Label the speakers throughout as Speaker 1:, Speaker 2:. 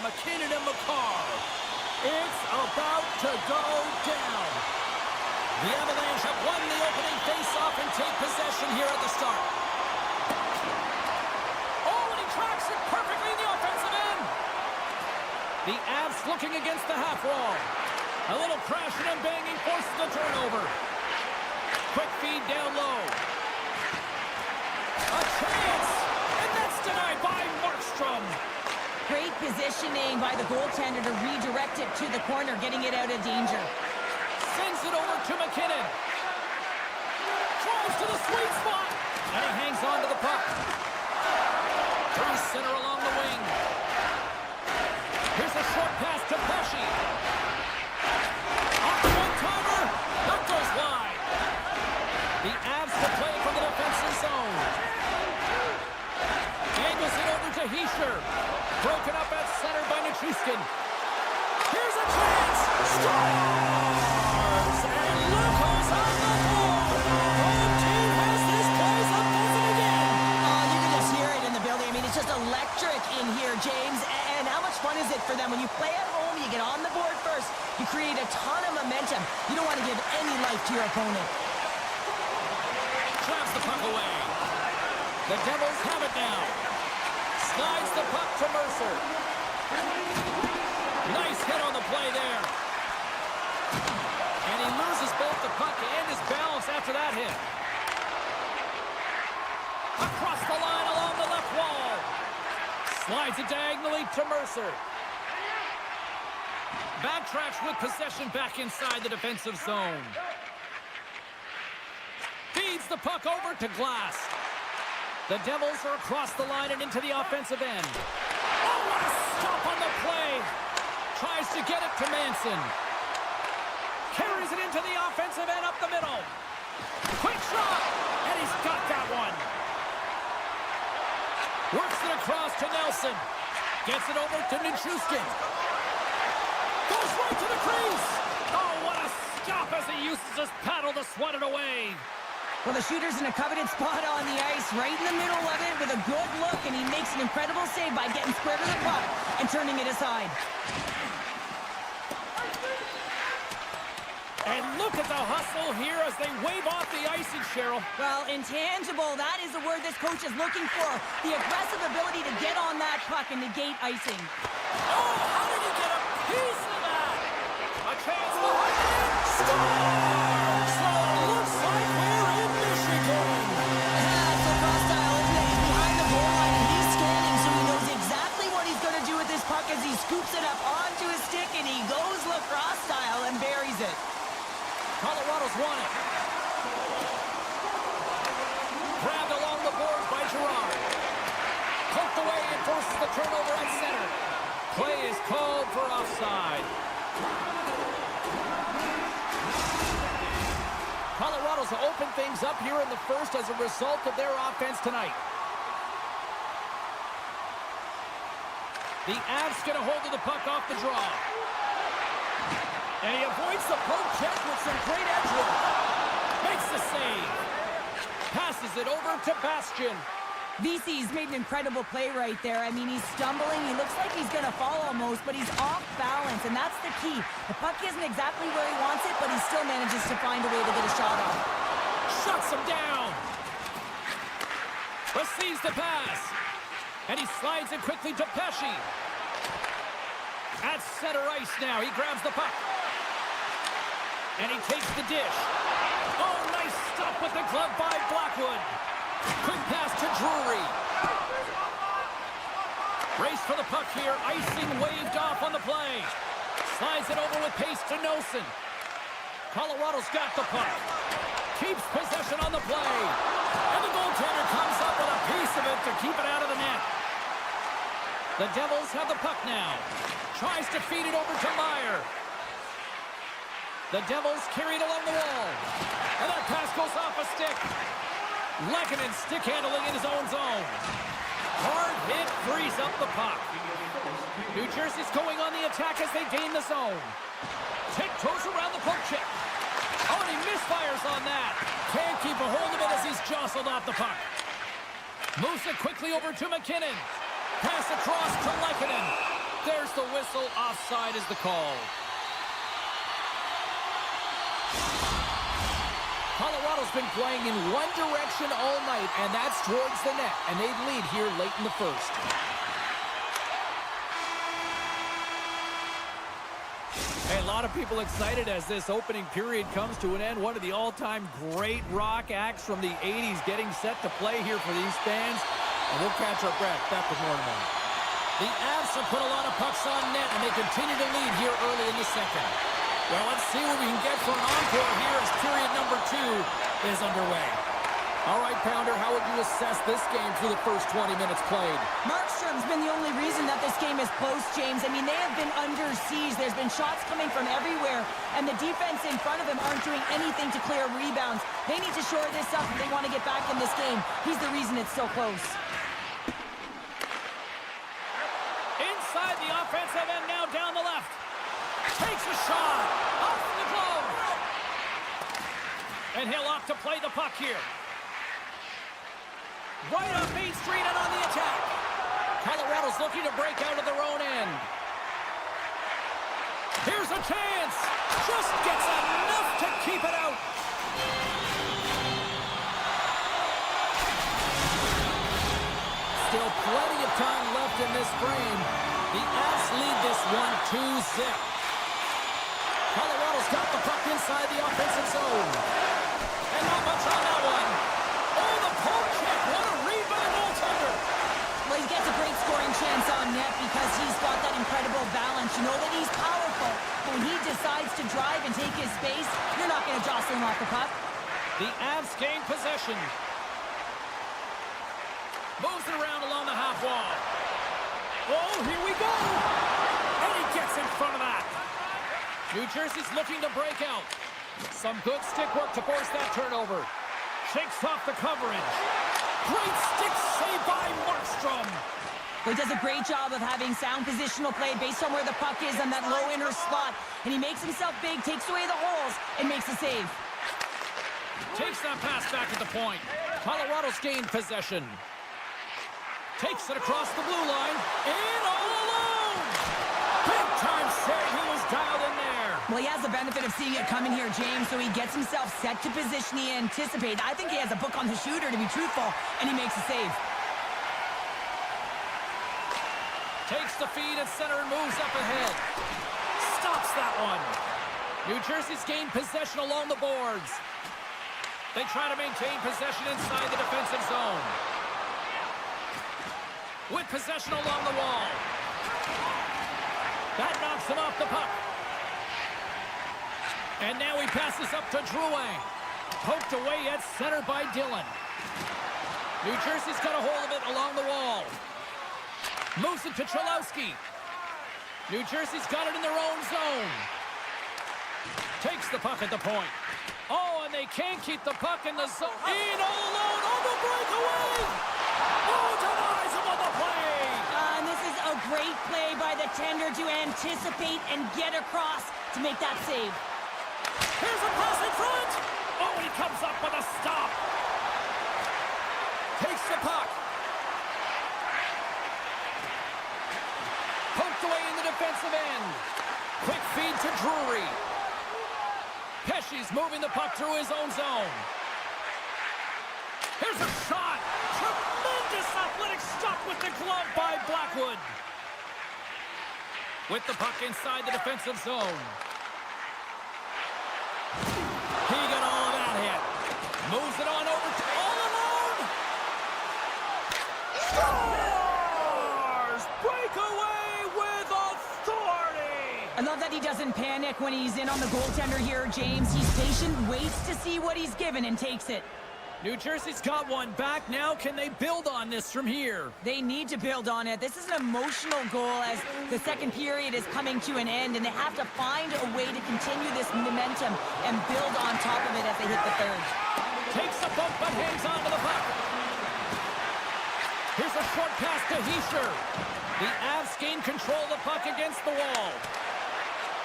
Speaker 1: McKinnon and McCarr. It's about to go down. The Avalanche have won the opening face-off and take possession here at the start. Oh, and he tracks it perfectly in the offensive end. The Avs looking against the half wall. A little crashing and banging forces the turnover. Quick feed down low. A chance! And that's denied by Markstrom.
Speaker 2: Great positioning by the goaltender to redirect it to the corner, getting it out of danger.
Speaker 1: Sends it over to McKinnon. Drives to the sweet spot. And he hangs on to the puck. Through center along the wing. Here's a short pass to Pesci. Off the one-timer. That goes wide. The Avs to play from the defensive zone. Angles it over to Hischier. Broken up at center by Nichushkin. Here's a chance. Scores! And look who's on the board. Home team has this place up buzzing again.
Speaker 2: Oh, you can just hear it in the building. I mean, it's just electric in here, James. And how much fun is it for them? When you play at home, you get on the board first. You create a ton of momentum. You don't want to give any life to your opponent.
Speaker 1: Traps the puck away. The Devils have it now. Slides the puck to Mercer. Nice hit on the play there. And he loses both the puck and his balance after that hit. Across the line along the left wall. Slides it diagonally to Mercer. Backtracks with possession back inside the defensive zone. Feeds the puck over to Glass. The Devils are across the line and into the offensive end. Oh, what a stop on the play. Tries to get it to Manson. Carries it into the offensive end up the middle. Quick shot, and he's got that one. Works it across to Nelson. Gets it over to Nichushkin. Goes right to the crease. Oh, what a stop as he uses his paddle to swat it away.
Speaker 2: Well, the shooter's in a coveted spot on the ice, right in the middle of it with a good look, and he makes an incredible save by getting square to the puck and turning it aside.
Speaker 1: And look at the hustle here as they wave off the icing, Cheryl.
Speaker 2: Well, intangible, that is the word this coach is looking for. The aggressive ability to get on that puck and negate icing.
Speaker 1: Oh, how did he get a piece of that? A chance behind the net. Scores! So it looks like we're in Michigan.
Speaker 2: That's a cross-style, isn't it? He's behind the goal line and he's scanning, so he knows exactly what he's going to do with this puck as he scoops it up onto his stick and he goes lacrosse style and buries it.
Speaker 1: Colorado's won it. Grabbed along the boards by Girard. Poked away and forces the turnover at center. Play is called for offside. Colorado's open things up here in the first as a result of their offense tonight. The Avs get a hold of the puck off the draw. And he avoids the poke check with some great edge work. Makes the save. Passes it over to Bastian.
Speaker 2: VC's made an incredible play right there. I mean, he's stumbling. He looks like he's going to fall almost, but he's off balance, and that's the key. The puck isn't exactly where he wants it, but he still manages to find a way to get a shot off.
Speaker 1: Shuts him down. Receives the pass. And he slides it quickly to Pesci. At center ice now. He grabs the puck. And he takes the dish. Oh, nice stop with the glove by Blackwood. Quick pass to Drury. Race for the puck here. Icing waved off on the play. Slides it over with pace to Nelson. Colorado's got the puck. Keeps possession on the play. And the goaltender comes up with a piece of it to keep it out of the net. The Devils have the puck now. Tries to feed it over to Meyer. The Devils carry it along the wall. And that pass goes off a stick. Lehkonen stick handling in his own zone. Hard hit frees up the puck. New Jersey's going on the attack as they gain the zone. Tiptoes around the poke check. Oh, and he misfires on that. Can't keep a hold of it as he's jostled off the puck. Moves it quickly over to McKinnon. Pass across to Lehkonen. There's the whistle. Offside is the call. Colorado's been playing in one direction all night, and that's towards the net. And they lead here late in the first. Hey, a lot of people excited as this opening period comes to an end. One of the all-time great rock acts from the 80s getting set to play here for these fans. And we'll catch our breath. Back with more tomorrow. The Avs have put a lot of pucks on net, and they continue to lead here early in the second. Well, let's see what we can get for an encore here as period number 2 is underway. All right, Pounder, how would you assess this game through the first 20 minutes played?
Speaker 2: Markstrom's been the only reason that this game is close, James. I mean, they have been under siege. There's been shots coming from everywhere, and the defense in front of him aren't doing anything to clear rebounds. They need to shore this up if they want to get back in this game. He's the reason it's so close.
Speaker 1: Inside the offensive end, now down the left. Takes a shot. Off the glove. And he'll opt to play the puck here. Right on Main Street and on the attack. Colorado's looking to break out of their own end. Here's a chance. Just gets enough to keep it out. Still plenty of time left in this frame. The Avs lead this one 2-0. Colorado's got the puck inside the offensive zone. And not much on that one. Oh, the poke check. What a rebound goaltender.
Speaker 2: Well, he gets a great scoring chance on net because he's got that incredible balance. You know that he's powerful. But when he decides to drive and take his space, you're not going to jostle him off the puck.
Speaker 1: The Avs gain possession. Moves it around along the half wall. Oh, here we go. And he gets in front of that. New Jersey's looking to break out. Some good stick work to force that turnover. Shakes off the coverage. Great stick save by Markstrom.
Speaker 2: He does a great job of having sound positional play based on where the puck is on that low inner slot. And he makes himself big, takes away the holes, and makes a save.
Speaker 1: Takes that pass back at the point. Colorado's gained possession. Takes it across the blue line. In all alone! Big time save. He was dialed in there.
Speaker 2: Well, he has the benefit of seeing it coming here, James, so he gets himself set to position he anticipated. I think he has a book on the shooter, to be truthful, and he makes a save.
Speaker 1: Takes the feed at center and moves up ahead. Stops that one. New Jersey's gained possession along the boards. They try to maintain possession inside the defensive zone. With possession along the wall. That knocks him off the puck. And now he passes up to Drouin. Poked away at center by Dillon. New Jersey's got a hold of it along the wall. Moves it to Cholowski. New Jersey's got it in their own zone. Takes the puck at the point. Oh, and they can't keep the puck in the zone. In all alone on the breakaway. Oh, denies him on the play.
Speaker 2: And this is a great play by the tender to anticipate and get across to make that save.
Speaker 1: Here's a pass in front. Oh, and he comes up with a stop. Takes the puck. Poked away in the defensive end. Quick feed to Drury. Pesci's moving the puck through his own zone. Here's a shot. Tremendous athletic stop with the glove by Blackwood. With the puck inside the defensive zone. He got all of that hit. Moves it on over to all alone. Scores! Breakaway with authority.
Speaker 2: I love that he doesn't panic when he's in on the goaltender here, James. He's patient, waits to see what he's given, and takes it.
Speaker 1: New Jersey's got one back now. Can they build on this from here?
Speaker 2: They need to build on it. This is an emotional goal as the second period is coming to an end, and they have to find a way to continue this momentum and build on top of it as they hit the third.
Speaker 1: Takes the bump but hangs on to the puck. Here's a short pass to Hischier. The Avs gain control of the puck against the wall.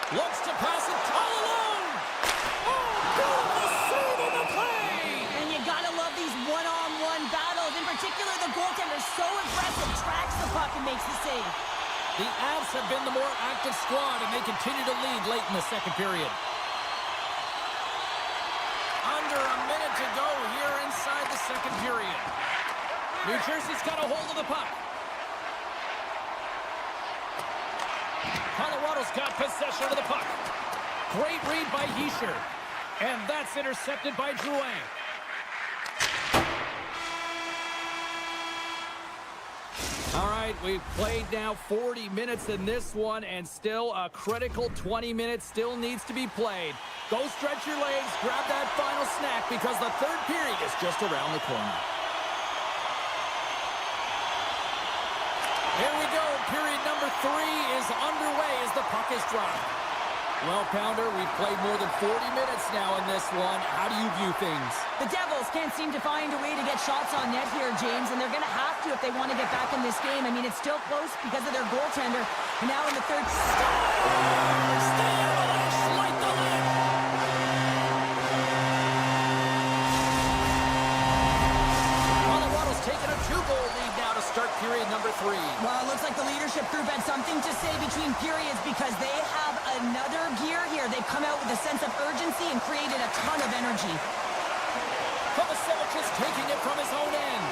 Speaker 1: Looks to pass it all alone. Oh, beautiful save on the play.
Speaker 2: And you gotta love these one-on-one battles. In particular, the goaltender so aggressive, tracks the puck and makes the save.
Speaker 1: The Avs have been the more active squad, and they continue to lead late in the second period. Under a minute to go here inside the second period. New Jersey's got a hold of the puck. Colorado's got possession of the puck. Great read by Hischier. And that's intercepted by Drouin. All right, we've played now 40 minutes in this one, and still a critical 20 minutes still needs to be played. Go stretch your legs, grab that final snack, because the third period is just around the corner. Here we go. Period number 3 is underway as the puck is dropped. Well, Pounder, we've played more than 40 minutes now in this one. How do you view things?
Speaker 2: The Devils can't seem to find a way to get shots on net here, James, and they're going to have to if they want to get back in this game. I mean, it's still close because of their goaltender. And now in the third...
Speaker 1: Stars! The Avalanche light the lead! Colorado's taken a 2-goal lead now to start period number 3.
Speaker 2: Well, it looks like the leadership group had something to say between periods because they have another gear here. They've come out with a sense of urgency and created a ton of energy.
Speaker 1: Kovacevic is taking it from his own end.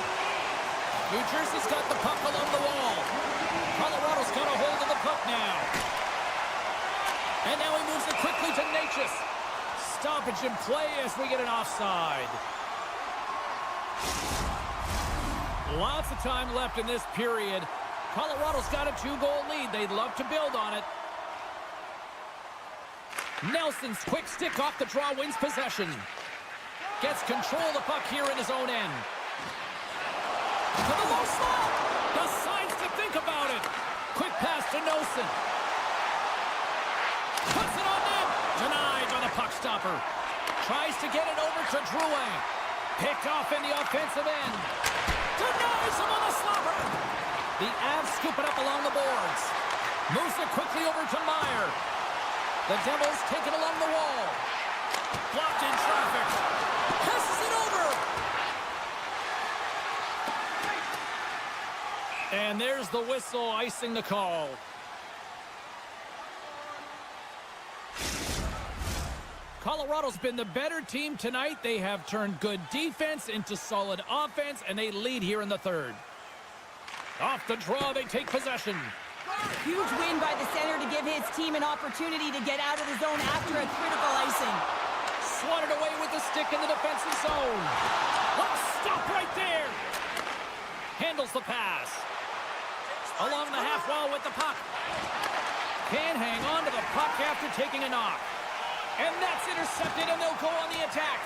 Speaker 1: New Jersey's got the puck along the wall. Colorado's got a hold of the puck now. And now he moves it quickly to Natchez. Stoppage in play as we get an offside. Lots of time left in this period. Colorado's got a 2-goal lead. They'd love to build on it. Nelson's quick stick off the draw wins possession. Gets control of the puck here in his own end. To the low slot. Decides to think about it. Quick pass to Nelson. Puts it on net. Denied by the puck stopper. Tries to get it over to Drouin. Picked off in the offensive end. Denies him on the slapper. The Avs scoop it up along the boards. Moves it quickly over to Meyer. The Devils take it along the wall. Blocked in traffic. Passes it over. And there's the whistle icing the call. Colorado's been the better team tonight. They have turned good defense into solid offense, and they lead here in the third. Off the draw, they take possession.
Speaker 2: Huge win by the center to give his team an opportunity to get out of the zone after a critical icing.
Speaker 1: Swatted away with the stick in the defensive zone. Let's stop right there. Handles the pass. Along the half wall with the puck. Can't hang on to the puck after taking a knock. And that's intercepted, and they'll go on the attack.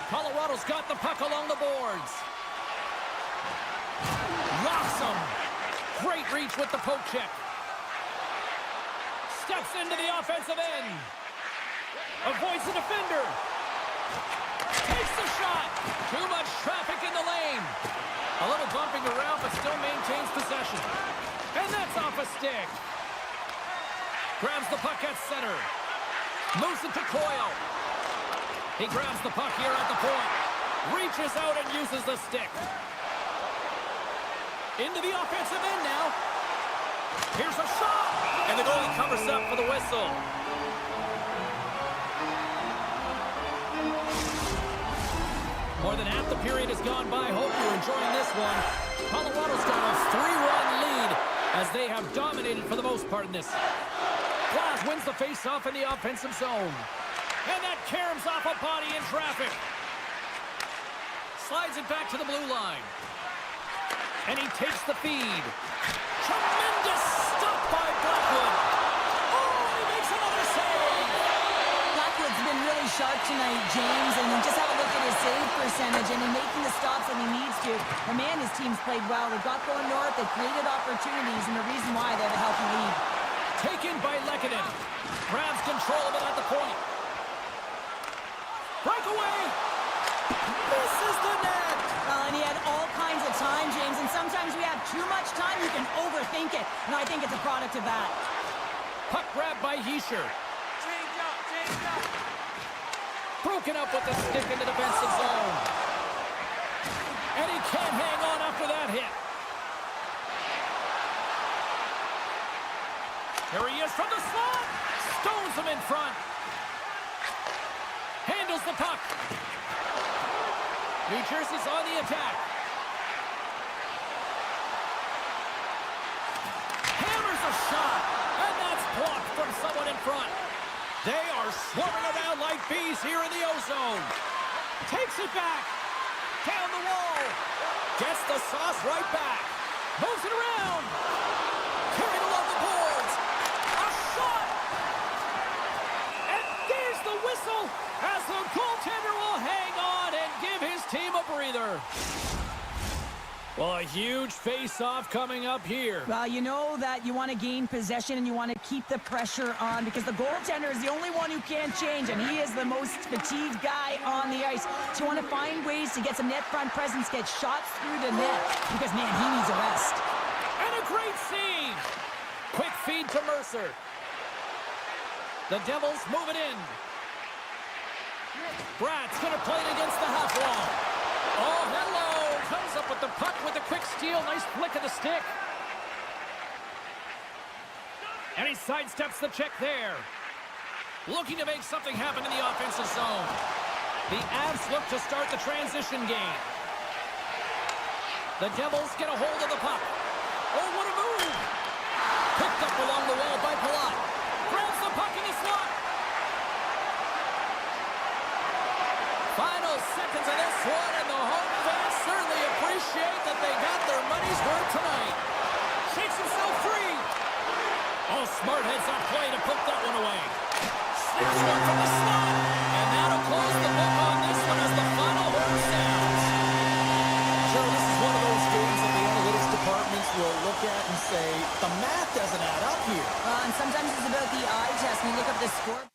Speaker 1: Colorado's got the puck along the boards. Locks him. Great reach with the poke check. Steps into the offensive end. Avoids the defender. Takes the shot. Too much traffic in the lane. A little bumping around, but still maintains possession. And that's off a stick. Grabs the puck at center. Moves it to Coyle. He grabs the puck here at the point. Reaches out and uses the stick. Into the offensive end now. Here's a shot. And the goalie covers up for the whistle. More than half the period has gone by. Hope you're enjoying this one. Colorado's got a 3-1 lead as they have dominated for the most part in this. Glass wins the face-off in the offensive zone. And that caroms off a body in traffic. Slides it back to the blue line. And he takes the feed. Tremendous stop by Blackwood. Oh, he makes another save.
Speaker 2: Blackwood's been really sharp tonight, James, and just have a look at his save percentage, and he's making the stops that he needs to. The man, his team's played well. They got going north, they created opportunities, and the reason why they have a healthy lead.
Speaker 1: Taken by Lehkonen. Grabs control of it at the point. Breakaway. Misses the net.
Speaker 2: Well, and he had all kinds of time, James, and sometimes we have too much time, you can overthink it. And I think it's a product of that.
Speaker 1: Puck grab by Hischier.
Speaker 3: Change up.
Speaker 1: Broken up with the stick in the defensive zone. And he can't hang on after that hit. Here he is from the slot. Stones him in front. Handles the puck. New Jersey's on the attack. Hammers a shot. And that's blocked from someone in front. They are swarming around like bees here in the ozone. Takes it back. Down the wall. Gets the sauce right back. Moves it around. Carried along the boards. A shot. And there's the whistle as the goaltender will hang on and give his team a breather. Well, a huge face-off coming up here.
Speaker 2: Well, you know that you want to gain possession and you want to keep the pressure on because the goaltender is the only one who can't change, and he is the most fatigued guy on the ice. So you want to find ways to get some net front presence, get shots through the net because, man, he needs a rest.
Speaker 1: And a great save. Quick feed to Mercer. The Devils move it in. Brad's going to play it against the half wall. Oh, hello. Comes up with the puck with a quick steal. Nice flick of the stick. And he sidesteps the check there. Looking to make something happen in the offensive zone. The Avs look to start the transition game. The Devils get a hold of the puck. Oh, what a move. Picked up along the wall by Palat. Grabs the puck in the slot. Final seconds of this one, and the home fans certainly appreciate that they got their money's worth tonight. Shakes himself free. Oh, smart heads-up play to put that one away. Snaps one from the slot, and that'll close the book on this one as the final horn sounds.
Speaker 4: Joe, this is one of those games that the analytics departments will look at and say, the math doesn't add up here.
Speaker 2: And sometimes it's about the eye test when you look up the score.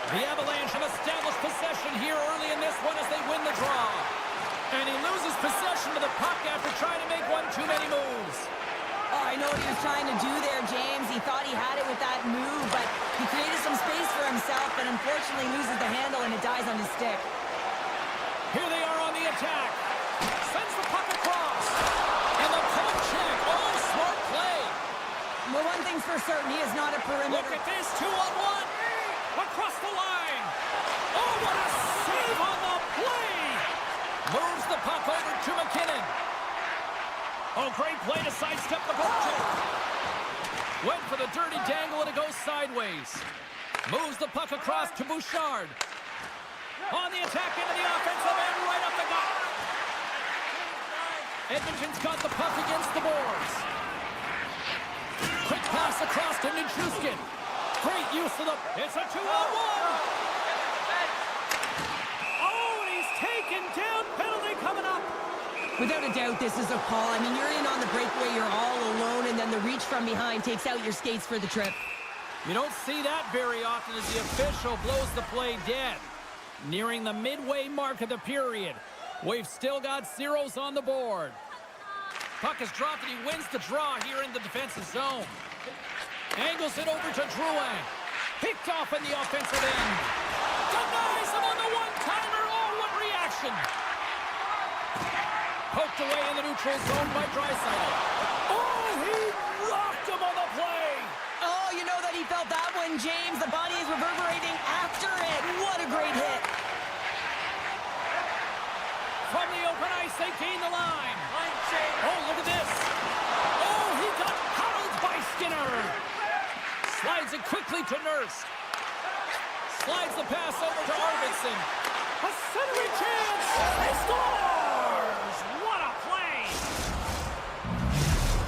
Speaker 1: The Avalanche have established possession here early in this one as they win the draw. And he loses possession of the puck after trying to make one too many moves.
Speaker 2: Oh, I know what he was trying to do there, James. He thought he had it with that move, but he created some space for himself, but unfortunately loses the handle and it dies on his stick.
Speaker 1: Here they are on the attack. Sends the puck across. And the puck check. Oh, smart play.
Speaker 2: Well, one thing's for certain, he is not a perimeter.
Speaker 1: Look at this, 2-on-1. Across the line. Oh, what a save on the play. Moves the puck over to McKinnon. Oh, great play to sidestep the puck check. Went for the dirty dangle and it goes sideways. Moves the puck across to Bouchard. On the attack into the offensive end, right up the gut. Edmonton's got the puck against the boards. Quick pass across to Nichushkin. Great use of the... It's a 2-on-1. Oh, and he's taken down. Penalty coming up.
Speaker 2: Without a doubt, this is a call. I mean, you're in on the breakaway, you're all alone, and then the reach from behind takes out your skates for the trip.
Speaker 1: You don't see that very often as the official blows the play dead. Nearing the midway mark of the period. We've still got zeros on the board. Puck is dropped and he wins the draw here in the defensive zone. Angles it over to Drouin. Picked off in the offensive end. Denies him on the one-timer. Oh, what reaction. Poked away in the neutral zone by Draisaitl. Oh, he rocked him on the play.
Speaker 2: Oh, you know that he felt that one, James. The body is reverberating after it. What a great hit.
Speaker 1: From the open ice, they gain the line.
Speaker 3: Line change.
Speaker 1: Oh, look at this. Oh, he got howled by Skinner. Slides it quickly to Nurse. Slides the pass over to Arvidsson. A centering chance. He scores. What a play.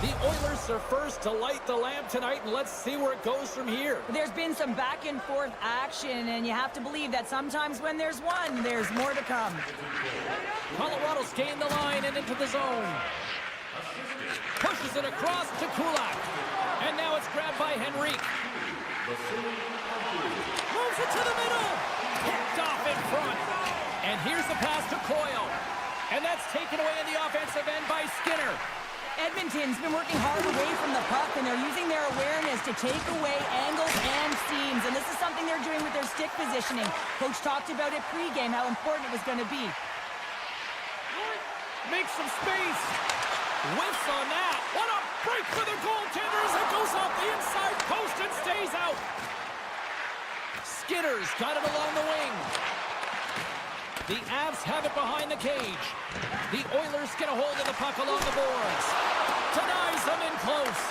Speaker 1: The Oilers are first to light the lamp tonight, and let's see where it goes from here.
Speaker 2: There's been some back and forth action, and you have to believe that sometimes when there's one, there's more to come.
Speaker 1: Colorado's gained the line and into the zone. Pushes it across to Kulak. And now it's grabbed by Henrique. Moves it to the middle. Picked off in front. And here's the pass to Coyle. And that's taken away in the offensive end by Skinner.
Speaker 2: Edmonton's been working hard away from the puck, and they're using their awareness to take away angles and seams. And this is something they're doing with their stick positioning. Coach talked about it pregame, how important it was going to be.
Speaker 1: Makes some space. Whiffs on that. What a break for the goaltender as it goes off the inside post and stays out. Skinner's got it along the wing. The Avs have it behind the cage. The Oilers get a hold of the puck along the boards. Denies them in close.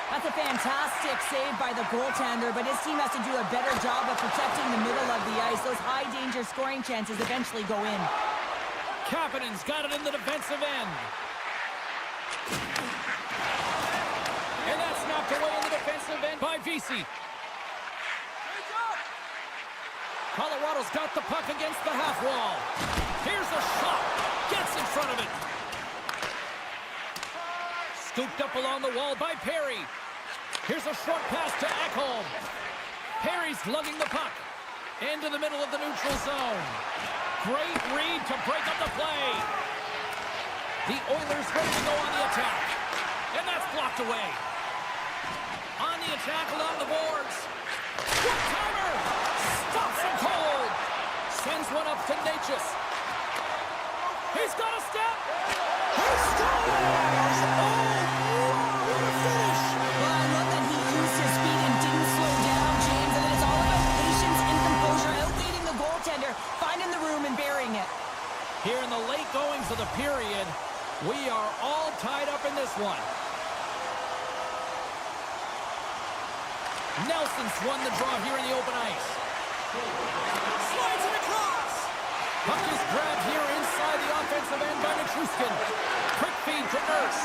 Speaker 2: That's a fantastic save by the goaltender, but his team has to do a better job of protecting the middle of the ice. Those high-danger scoring chances eventually go in.
Speaker 1: Kapanen's got it in the defensive end. And that's knocked away in the defensive end by Vesey. Colorado's got the puck against the half wall. Here's a shot. Gets in front of it. Scooped up along the wall by Perry. Here's a short pass to Ekholm. Perry's lugging the puck into the middle of the neutral zone. Great read to break up the play. The Oilers ready to go on the attack. And that's blocked away. On the attack along the boards. One-timer. Stops him cold. Sends one up to Natchez. He's got a step. He scores! Oh, what a finish.
Speaker 2: Well, I love that he used his feet and didn't slow down, James. And it's all about patience and composure, outleading the goaltender, finding the room and burying it.
Speaker 1: Here in the late goings of the period, we are all tied up in this one. Nelson's won the draw here in the open ice. Slides it across. Puck is grabbed here inside the offensive end by Nichushkin. Quick feed to Nurse.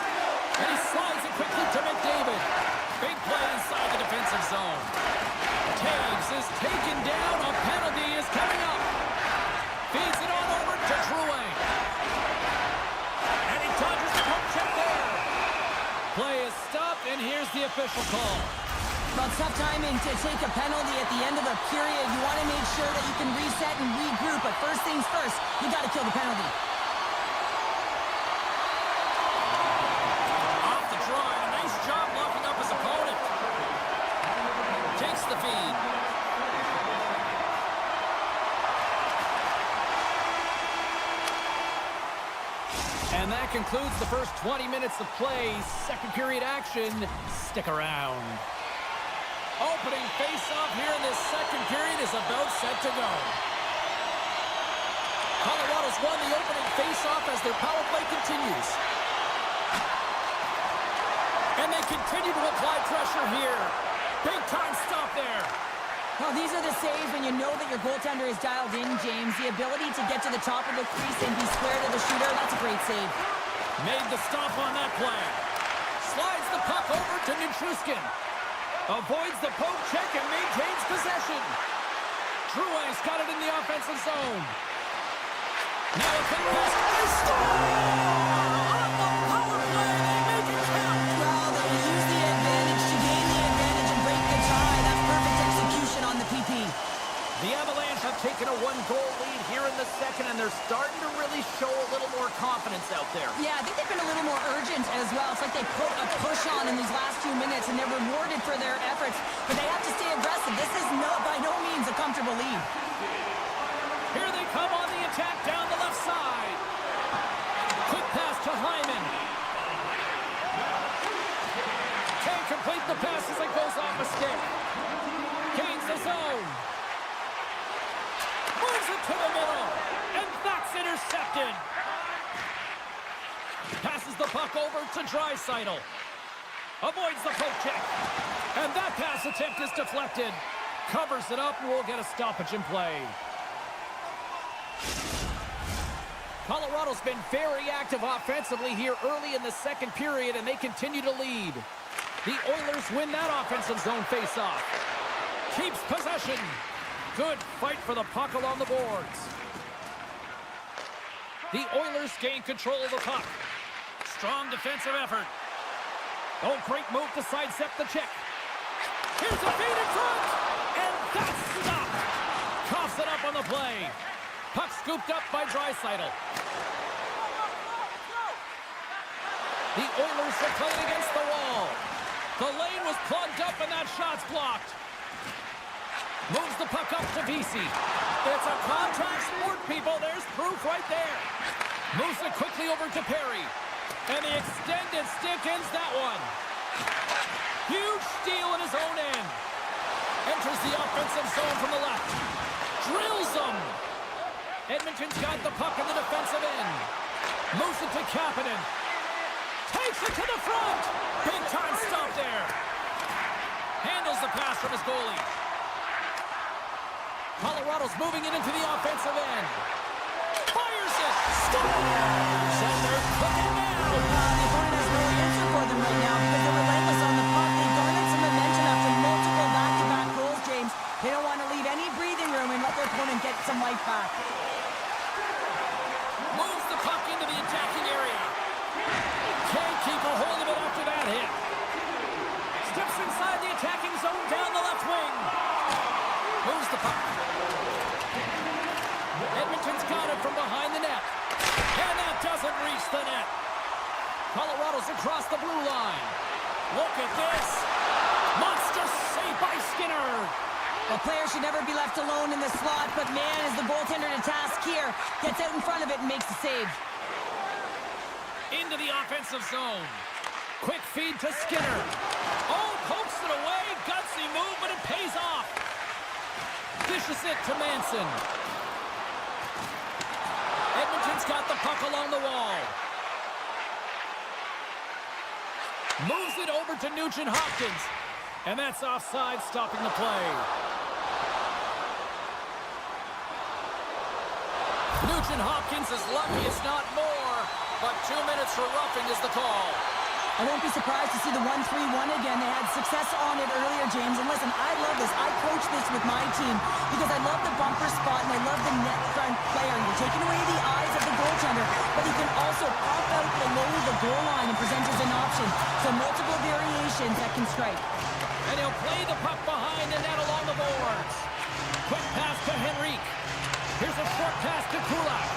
Speaker 1: And he slides it quickly to McDavid. Big play inside the defensive zone. Taves is taken down. A penalty is coming up. Feeds it on over to Drouin. And he dodges the poke check there. Play is stopped, and here's the official call.
Speaker 2: Well, it's tough timing to take a penalty at the end of a period. You want to make sure that you can reset and regroup, but first things first, you got to kill the penalty.
Speaker 1: Off the draw, and a nice job locking up his opponent. Takes the feed. And that concludes the first 20 minutes of play. Second period action. Stick around. Opening face-off here in this second period is about set to go. Colorado's won the opening face-off as their power play continues. And they continue to apply pressure here. Big time stop there.
Speaker 2: Well, these are the saves when you know that your goaltender is dialed in, James. The ability to get to the top of the crease and be square to the shooter, that's a great save.
Speaker 1: Made the stop on that play. Slides the puck over to Nichushkin. Avoids the poke check and maintains possession. Drouin's got it in the offensive zone. Now a quick pass. They score! On the power play, they make it count.
Speaker 2: Well, they use the advantage to gain the advantage and break the tie. That's perfect execution on the PP.
Speaker 1: The Avalanche have taken a one-goal lead here in the second, and they're starting to really show a little more confidence out there.
Speaker 2: Yeah, I think they've been a little more urgent as well. It's like they put a push on in these last few minutes, and they're rewarded for their efforts. But they have to stay aggressive. This is by no means a comfortable lead.
Speaker 1: Here they come on the attack down the left side. Quick pass to Hyman. Can't complete the pass as it goes off a stick. Gains the zone. Moves it to the middle. And that's intercepted. Passes the puck over to Draisaitl. Avoids the poke check. And that pass attempt is deflected. Covers it up and will get a stoppage in play. Colorado's been very active offensively here early in the second period, and they continue to lead. The Oilers win that offensive zone faceoff. Keeps possession. Good fight for the puck along the boards. The Oilers gain control of the puck. Strong defensive effort. Oh, great move to sidestep the check. Here's a feed in front. And that's stopped. Coughs it up on the play. Puck scooped up by Draisaitl. The Oilers are playing against the wall. The lane was plugged up and that shot's blocked. Moves the puck up to Vesey. It's a contact sport, people. There's proof right there. Moves it quickly over to Perry. And the extended stick ends that one. Huge steal in his own end. Enters the offensive zone from the left. Drills him. Edmonton's got the puck in the defensive end. Moves it to Kapanen. Takes it to the front. Big time stop there. Handles the pass from his goalie. Colorado's moving it into the offensive end. Fires it. Scores! And they're cooking now.
Speaker 2: The opponent has no answer for them right now because they're relentless on the puck. They've garnered some momentum after multiple back-to-back goals, James. They don't want to leave any breathing room and let their opponent get some life back.
Speaker 1: Moves the puck into the attacking area. Can't keep a hold of it after that hit. Steps inside the attacking zone down the left wing. Moves the puck. Edmonton's got it from behind the net. And that doesn't reach the net. Colorado's across the blue line. Look at this. Monster save by Skinner.
Speaker 2: A player should never be left alone in the slot, but man, is the goaltender to task here. Gets out in front of it and makes the save.
Speaker 1: Into the offensive zone. Quick feed to Skinner. Oh, pokes it away. Gutsy move, but it pays off. Dishes it to Manson. Edmonton's got the puck along the wall. Moves it over to Nugent-Hopkins. And that's offside, stopping the play. Nugent-Hopkins is lucky it's not more, but 2 minutes for roughing is the call.
Speaker 2: I won't be surprised to see the 1-3-1 again. They had success on it earlier, James. And listen, I love this. I coach this with my team because I love the bumper spot and I love the net front player. You're taking away the eyes of the goaltender, but he can also pop out below the goal line and present as an option. So multiple variations that can strike.
Speaker 1: And he'll play the puck behind the net along the boards. Quick pass to Henrique. Here's a short pass to Kulak.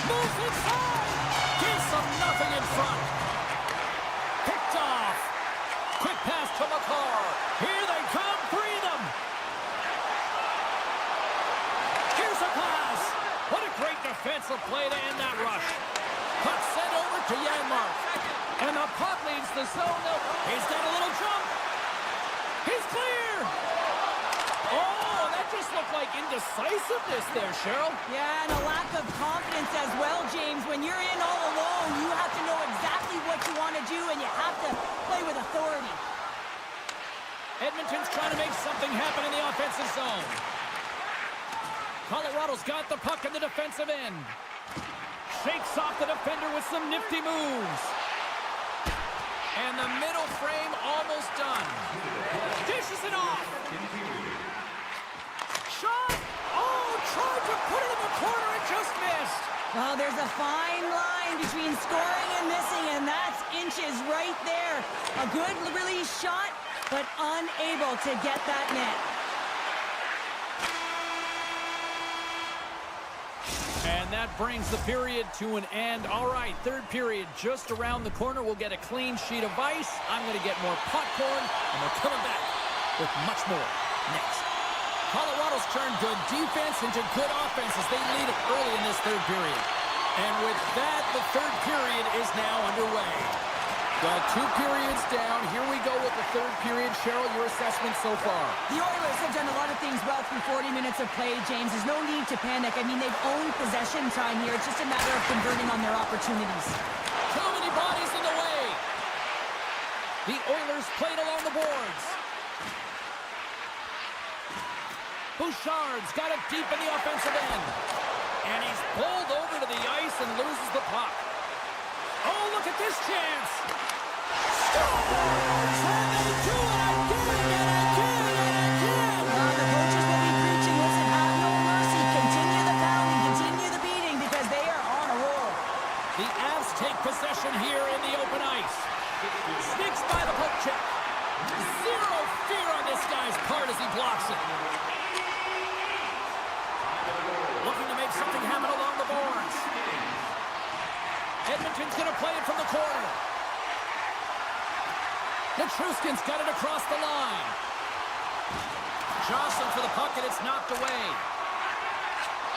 Speaker 1: Moves inside. Gives them nothing in front. Picked off. Quick pass to McCarr. Here they come. Three of them. Here's a pass. What a great defensive play to end that rush. Puck sent over to Janmark. And the puck leads the zone. He's got a little jump. He's clear. Oh, that just looked like indecisiveness there, Cheryl.
Speaker 2: Yeah, and a lack of confidence as well, James. When you're in all alone, you have to know exactly what you want to do, and you have to play with authority.
Speaker 1: Edmonton's trying to make something happen in the offensive zone. Colorado's got the puck in the defensive end. Shakes off the defender with some nifty moves. And the middle frame almost done. Dishes it off. Shot! Oh, tried to put it in the corner and just missed.
Speaker 2: Well, there's a fine line between scoring and missing, and that's inches right there. A good release shot, but unable to get that net.
Speaker 1: And that brings the period to an end. All right, third period just around the corner. We'll get a clean sheet of ice. I'm going to get more popcorn, and we're coming back with much more next. Colorado's turned good defense into good offense as they lead it early in this third period. And with that, the third period is now underway. Got 2 periods down. Here we go with the third period. Cheryl, your assessment so far?
Speaker 2: The Oilers have done a lot of things well through 40 minutes of play, James. There's no need to panic. I mean, they've owned possession time here. It's just a matter of converting on their opportunities.
Speaker 1: Too many bodies in the way. The Oilers played along the boards. Bouchard's got it deep in the offensive end. And he's pulled over to the ice and loses the puck. Oh, look at this chance. Scores! And they do it again and again and again.
Speaker 2: The coaches will be preaching, listen, have no mercy. Continue the pounding, continue the beating, because they are on a roll.
Speaker 1: The Avs take possession here in the open ice. Sneaks by the poke check. Zero fear on this guy's part as he blocks it. Looking to make something happen along the boards. Edmonton's going to play it from the corner. Nichushkin's got it across the line. Johnson for the puck, and it's knocked away.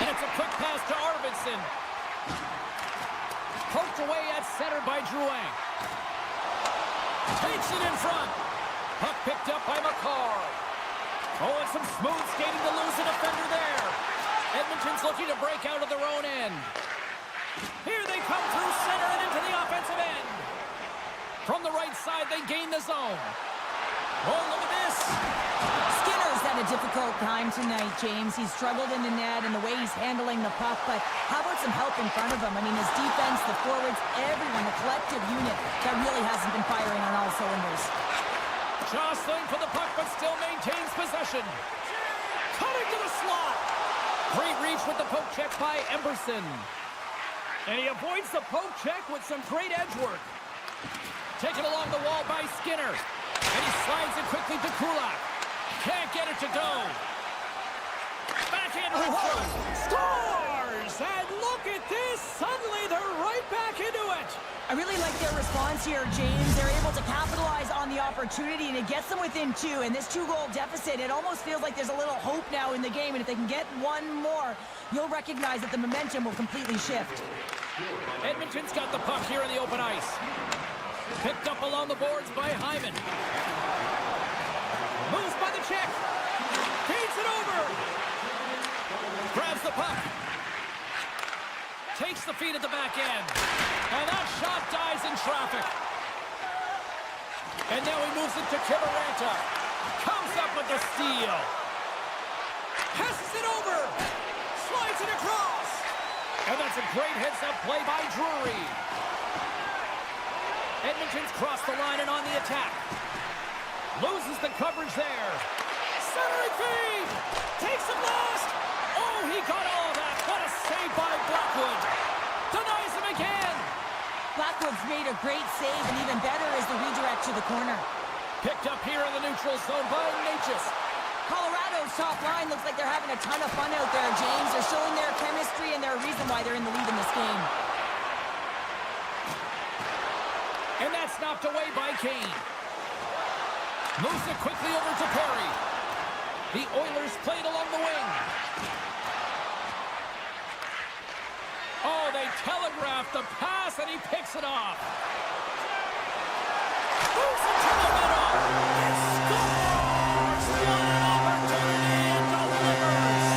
Speaker 1: And it's a quick pass to Arvidsson. Poked away at center by Drouin. Takes it in front. Puck picked up by McCarr. Oh, and some smooth skating to lose a defender there. Edmonton's looking to break out of their own end. Here they come through center and into the offensive end. From the right side, they gain the zone. Oh, look at this.
Speaker 2: Skinner's had a difficult time tonight, James. He's struggled in the net and the way he's handling the puck, but how about some help in front of him? I mean, his defense, the forwards, everyone, the collective unit that really hasn't been firing on all cylinders.
Speaker 1: Jostling for the puck, but still maintains possession. Cutting to the slot. Great reach with the poke check by Emberson. And he avoids the poke check with some great edge work. Taken along the wall by Skinner. And he slides it quickly to Kulak. Can't get it to go. Back in. Scores! And look at this. Suddenly they're right back into it.
Speaker 2: I really like their response here, James. They're able to capitalize on the opportunity, and it gets them within 2. And this 2-goal deficit, it almost feels like there's a little hope now in the game. And if they can get one more, you'll recognize that the momentum will completely shift.
Speaker 1: Edmonton's got the puck here in the open ice. Picked up along the boards by Hyman. Moves by the check. Feeds it over. Grabs the puck. Takes the feed at the back end. And that shot dies in traffic. And now he moves it to Kiviranta. Comes up with the steal. Passes it over. Slides it across. And that's a great heads-up play by Drury. Edmonton's crossed the line and on the attack. Loses the coverage there. Centering feed. Takes a blast. Oh, he got all of that. What a save by Blackwood. Denies him again.
Speaker 2: Blackwood's made a great save, and even better is the redirect to the corner.
Speaker 1: Picked up here in the neutral zone by Natchez.
Speaker 2: Colorado's top line looks like they're having a ton of fun out there, James. They're showing their chemistry, and they're a reason why they're in the lead in this game.
Speaker 1: And that's knocked away by Kane. Moves it quickly over to Perry. The Oilers played along the wing. Oh, they telegraphed the pass, and he picks it off. Moves it to the middle. And scores! What an opportunity, and delivers!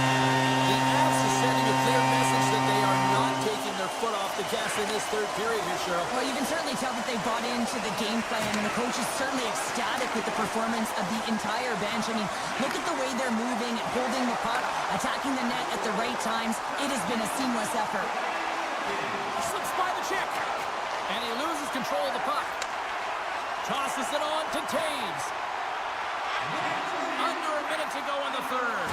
Speaker 4: The Avs are sending a clear message that they are not taking their foot off the gas in this third period here, Cheryl.
Speaker 2: Well, you can certainly tell that they bought into the game plan, and the coach is certainly ecstatic with the performance of the entire bench. I mean, look at the way they're moving, holding the puck, attacking the net at the right times. It has been a seamless effort.
Speaker 1: Slips by the chick. And he loses control of the puck. Tosses it on to Taves. Under a minute to go in the third.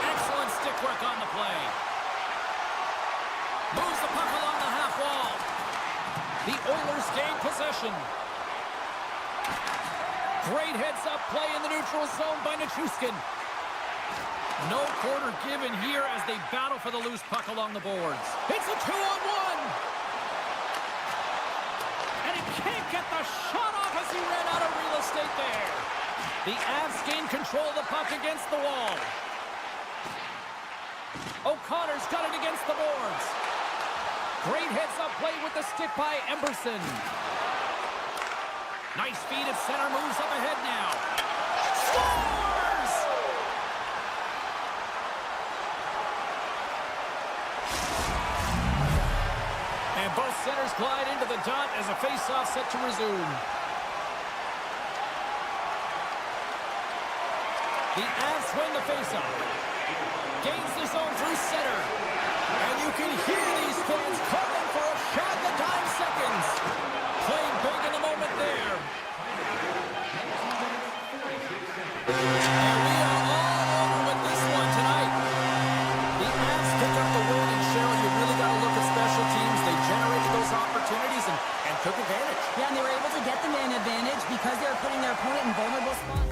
Speaker 1: Excellent stick work on the play. Moves the puck along the half wall. The Oilers gain possession. Great heads-up play in the neutral zone by Nichushkin. No quarter given here as they battle for the loose puck along the boards. It's a 2-on-1. And he can't get the shot off as he ran out of real estate there. The Avs gain control of the puck against the wall. O'Connor's got it against the boards. Great heads-up play with the stick by Emberson. Nice feed at center, moves up ahead now. Scores! And both centers glide into the dot as a face-off set to resume. The Avs win the face-off. Gains the zone through center. And you can hear these fans calling for a shot in the dying seconds. Playing big in the moment there. And we are all over with this one tonight. The Avs pick up the win, and Cheryl, you really got to look at special teams. They generated those opportunities and took advantage.
Speaker 2: Yeah, and they were able to get the man advantage because they were putting their opponent in vulnerable spots.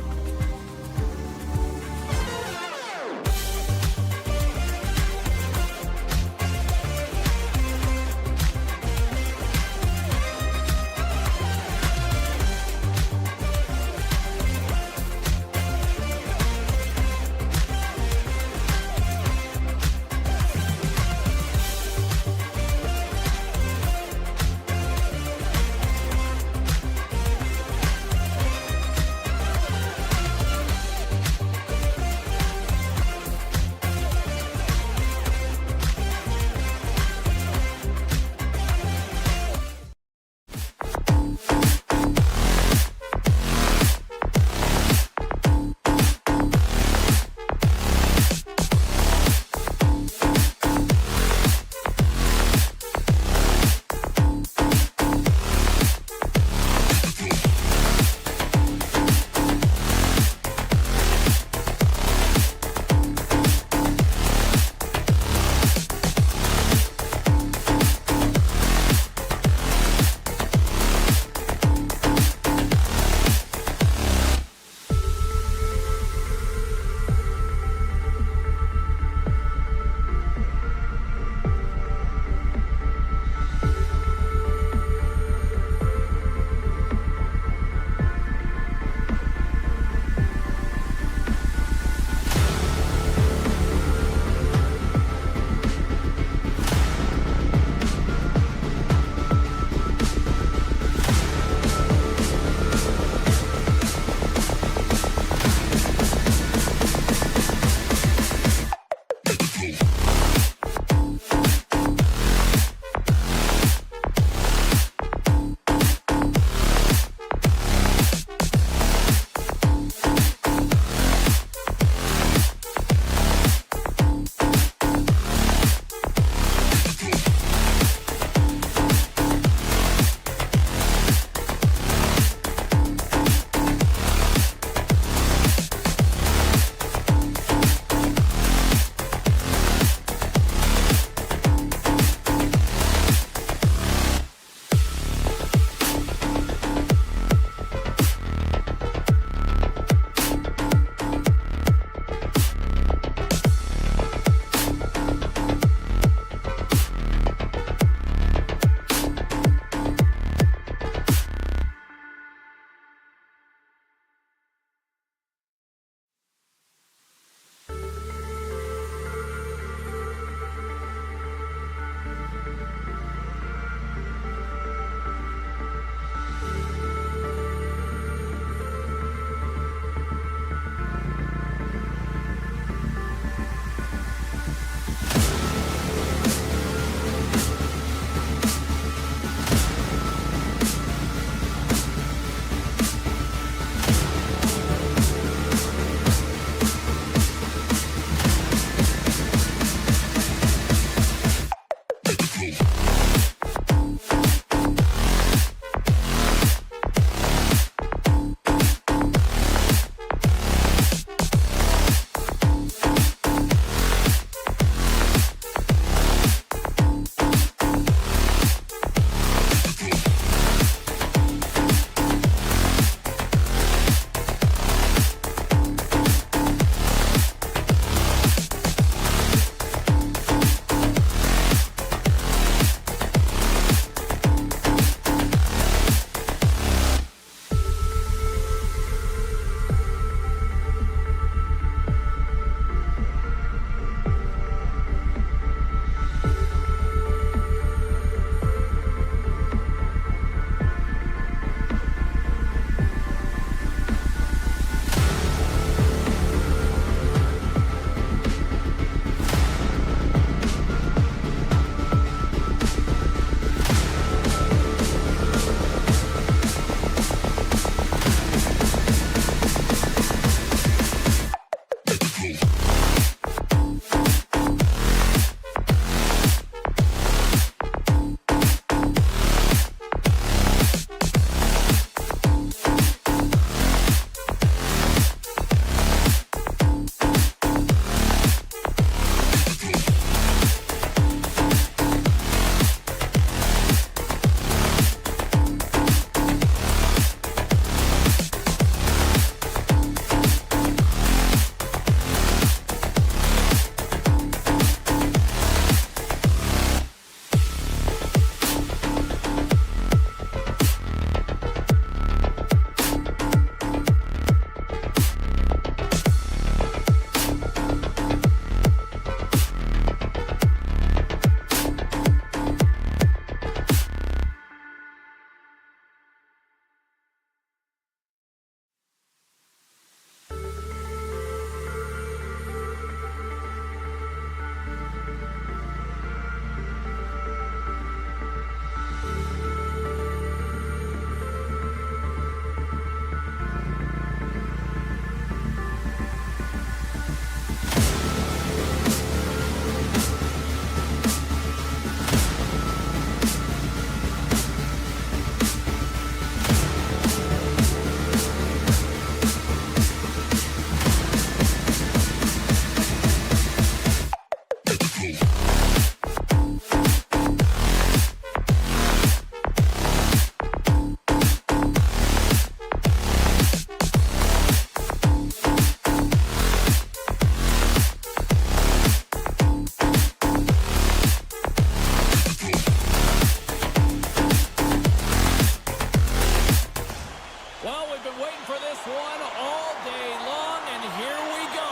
Speaker 1: this one all day long, and here we go.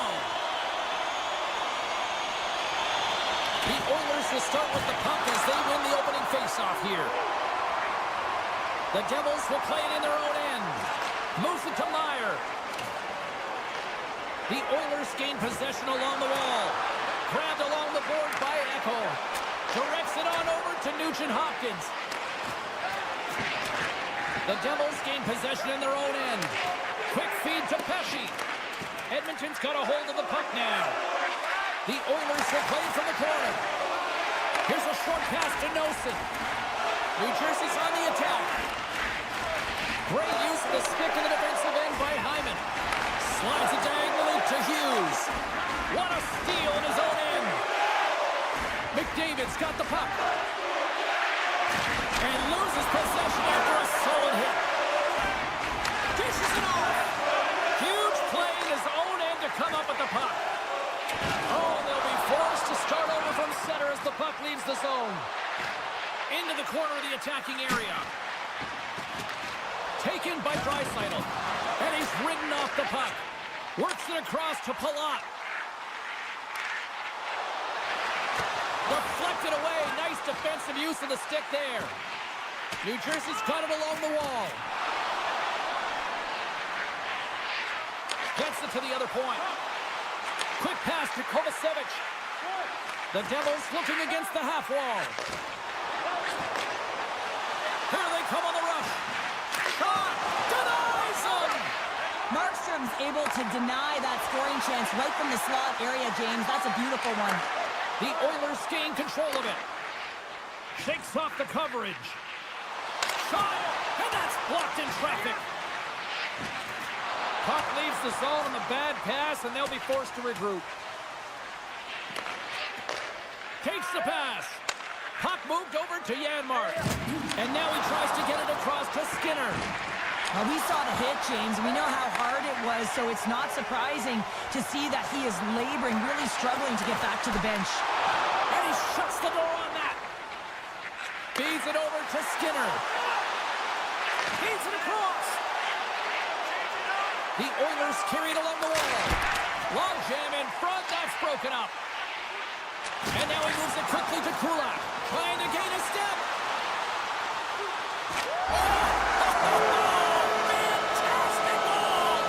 Speaker 1: The Oilers will start with the puck as they win the opening faceoff here. The Devils will play it in their own end. Moves it to Meyer. The Oilers gain possession along the wall. Grabbed along the board by Echo. Directs it on over to Nugent-Hopkins. The Devils gain possession in their own end. Quick feed to Pesce. Edmonton's got a hold of the puck now. The Oilers will play from the corner. Here's a short pass to Nosen. New Jersey's on the attack. Great use of the stick in the defensive end by Hyman. Slides it diagonally to Hughes. What a steal in his own end. McDavid's got the puck. And loses possession after a solid hit. Dishes it off. Huge play in his own end to come up with the puck. Oh, they'll be forced to start over from center as the puck leaves the zone. Into the corner of the attacking area. Taken by Draisaitl. And he's ridden off the puck. Works it across to Palat. Deflected away. Nice defensive use of the stick there. New Jersey's got it along the wall. Gets it to the other point. Quick pass to Kovacevic. The Devils looking against the half wall. Here they come on the rush. Shot! Denies him!
Speaker 2: Markstrom's able to deny that scoring chance right from the slot area, James. That's a beautiful one.
Speaker 1: The Oilers gain control of it. Shakes off the coverage. Shot! And that's blocked in traffic. Puck leaves the zone on the bad pass, and they'll be forced to regroup. Takes the pass. Puck moved over to Janmark. And now he tries to get it across to Skinner.
Speaker 2: Well, we saw the hit, James. We know how hard it was, so it's not surprising to see that he is laboring, really struggling to get back to the bench.
Speaker 1: And he shuts the door on that. Feeds it over to Skinner. Feeds it across. The Oilers carry it along the wall. Long jam in front. That's broken up. And now he moves it quickly to Kulak. Trying to gain a step. Fantastic goal!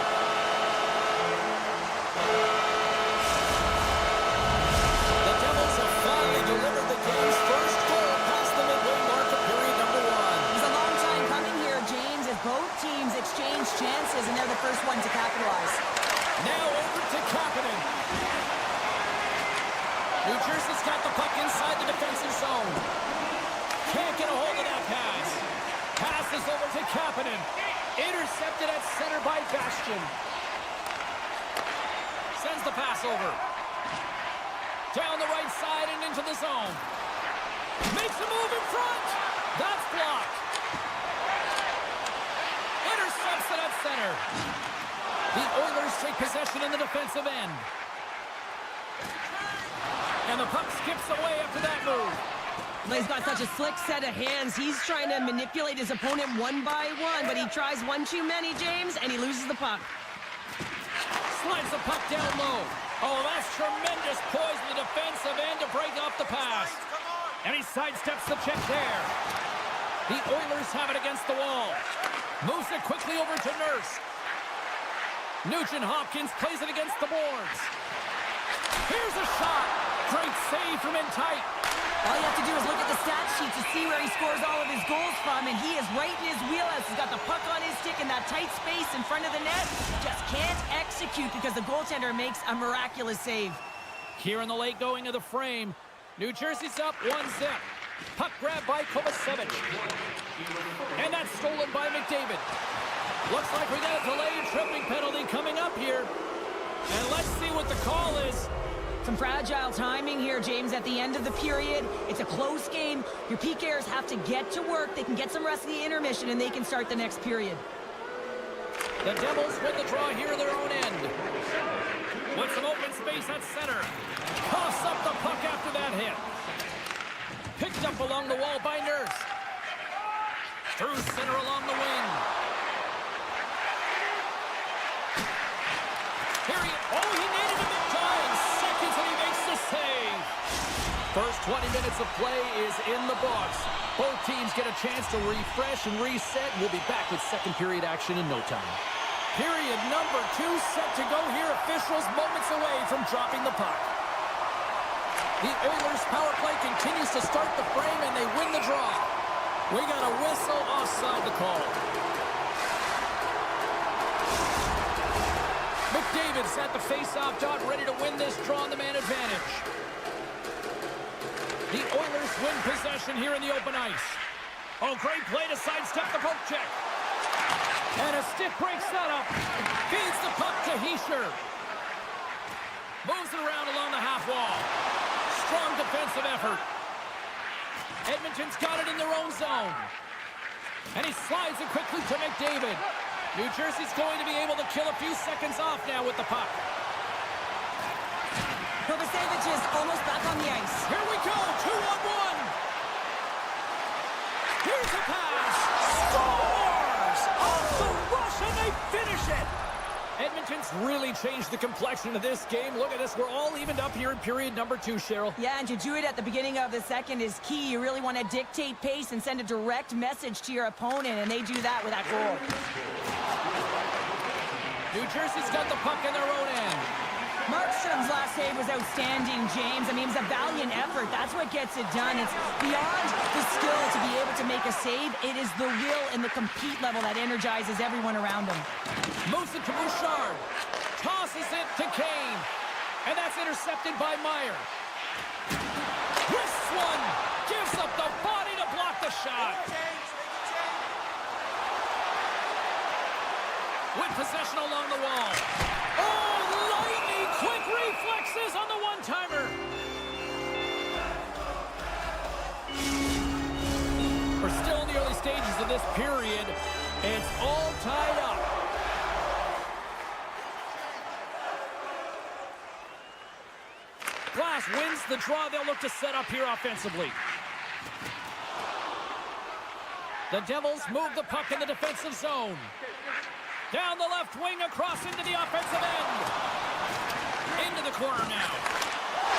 Speaker 1: The Devils have finally delivered the game's first goal past the midway mark of period number 1.
Speaker 2: It's a long time coming here, James, as both teams exchange chances, and they're the first one to capitalize.
Speaker 1: Now over to Kapanen. New Jersey's got the puck inside the defensive zone. Can't get a hold of that pass. Passes over to Kapanen. Intercepted at center by Bastian. Sends the pass over. Down the right side and into the zone. Makes a move in front. That's blocked. Intercepts it at center. The Oilers take possession in the defensive end. And the puck skips away after that move.
Speaker 2: He's got such a slick set of hands. He's trying to manipulate his opponent one by one, but he tries one too many, James, and he loses the puck.
Speaker 1: Slides the puck down low. Oh, that's tremendous poise in the defensive end to break off the pass. And he sidesteps the check there. The Oilers have it against the wall. Moves it quickly over to Nurse. Nugent-Hopkins plays it against the boards. Here's a shot. Great save from in tight.
Speaker 2: All you have to do is look at the stat sheet to see where he scores all of his goals from, and he is right in his wheelhouse. He's got the puck on his stick in that tight space in front of the net. Just can't execute because the goaltender makes a miraculous save.
Speaker 1: Here in the late going of the frame, New Jersey's up 1-0. Puck grab by Kovacevic. And that's stolen by McDavid. Looks like we got a delayed tripping penalty coming up here. And let's see what the call is.
Speaker 2: Some fragile timing here, James, at the end of the period. It's a close game. Your PKers have to get to work. They can get some rest in the intermission, and they can start the next period.
Speaker 1: The Devils win the draw here in their own end. With some open space at center. Coughs up the puck after that hit. Picked up along the wall by Nurse. Through center along the wing. First 20 minutes of play is in the books. Both teams get a chance to refresh and reset. We'll be back with second period action in no time. Period number 2 set to go here. Officials moments away from dropping the puck. The Oilers power play continues to start the frame, and they win the draw. We got a whistle offside the call. McDavid's at the face-off dot, ready to win this draw on the man advantage. The Oilers win possession here in the open ice. Oh, great play to sidestep the poke check. And a stick breaks that up. Feeds the puck to Hischier. Moves it around along the half wall. Strong defensive effort. Edmonton's got it in their own zone. And he slides it quickly to McDavid. New Jersey's going to be able to kill a few seconds off now with the puck.
Speaker 2: Kovacevic is almost back on the ice.
Speaker 1: Here we go, 2-on-1. Here's a pass. Scores! Off the rush, and they finish it. Edmonton's really changed the complexion of this game. Look at this. We're all evened up here in period number 2, Cheryl.
Speaker 2: Yeah, and to do it at the beginning of the second is key. You really want to dictate pace and send a direct message to your opponent, and they do that with that goal.
Speaker 1: New Jersey's got the puck in their own end.
Speaker 2: Markstrom's last save was outstanding, James. I mean, it was a valiant effort. That's what gets it done. It's beyond the skill to be able to make a save. It is the will and the compete level that energizes everyone around him.
Speaker 1: Moves it to Bouchard. Tosses it to Kane. And that's intercepted by Meyer. Wrists one. Gives up the body to block the shot. With possession along the wall. Oh, lightning quick reflexes on the one-timer. We're still in the early stages of this period. It's all tied up. Glass wins the draw. They'll look to set up here offensively. The Devils move the puck in the defensive zone. Down the left wing, across into the offensive end. Into the corner now.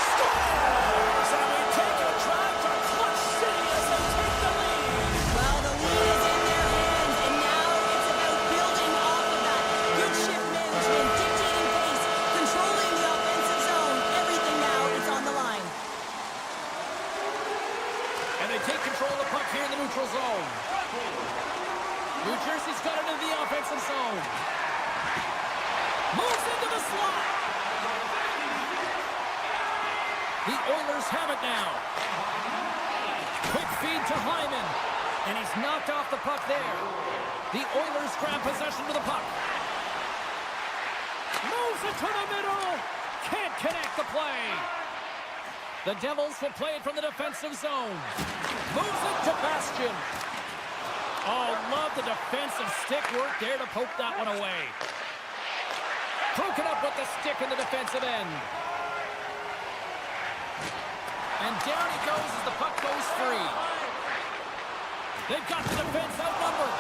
Speaker 1: Scores! And we take a drive to Clutch City as they take the lead.
Speaker 2: Well, the lead is in their hands, and now it's about building off of that. Good shift management, dictating pace, controlling the offensive zone. Everything now is on the line.
Speaker 1: And they take control of the puck here in the neutral zone. New Jersey's got it into the offensive zone. Moves into the slot. The Oilers have it now. Quick feed to Hyman. And he's knocked off the puck there. The Oilers grab possession to the puck. Moves it to the middle. Can't connect the play. The Devils will play it from the defensive zone. Moves it to Bastian. Oh, love the defensive stick work there to poke that one away. Broken up with the stick in the defensive end. And down he goes as the puck goes free. They've got the defense outnumbered.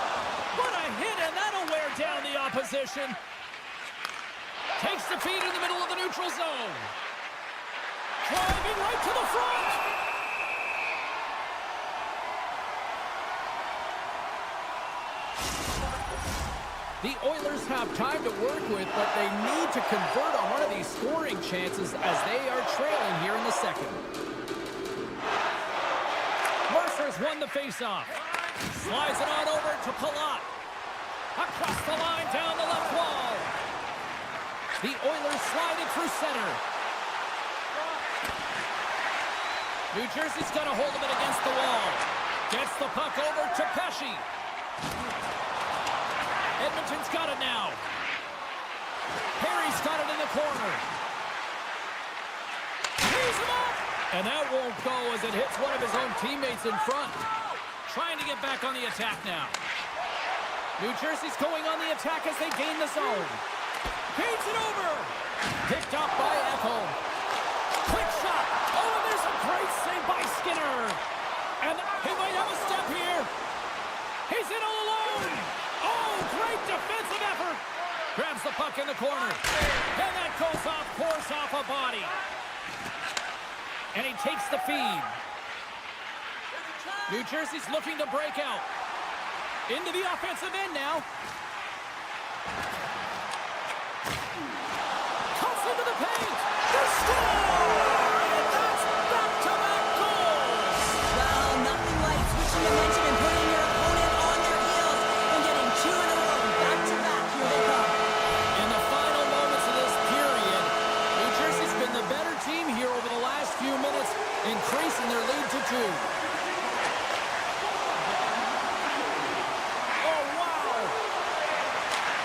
Speaker 1: What a hit, and that'll wear down the opposition. Takes the feed in the middle of the neutral zone. Driving right to the front. The Oilers have time to work with, but they need to convert on one of these scoring chances as they are trailing here in the second. Mercer's won the faceoff. Slides it on over to Palat. Across the line, down the left wall. The Oilers slide it through center. New Jersey's got a hold of it against the wall. Gets the puck over to Pesce. Edmonton's got it now. Perry's got it in the corner. He's him up! And that won't go as it hits one of his own teammates in front. Trying to get back on the attack now. New Jersey's going on the attack as they gain the zone. Feeds it over. Picked up by Ekholm. Quick shot. Oh, and there's a great save by Skinner. And he might have a step here. He's in all alone. Oh, great defensive effort. Grabs the puck in the corner. And that goes off, pours off a body. And he takes the feed. New Jersey's looking to break out. Into the offensive end now. Cuts into the paint. The score! And that's back-to-back goals!
Speaker 2: Well, nothing like switching dimension and putting your opponent on their heels and getting two in a row. Back-to-back, here they come.
Speaker 1: In the final moments of this period, New Jersey's been the better team here over the last few minutes, increasing their lead to 2. Oh, wow!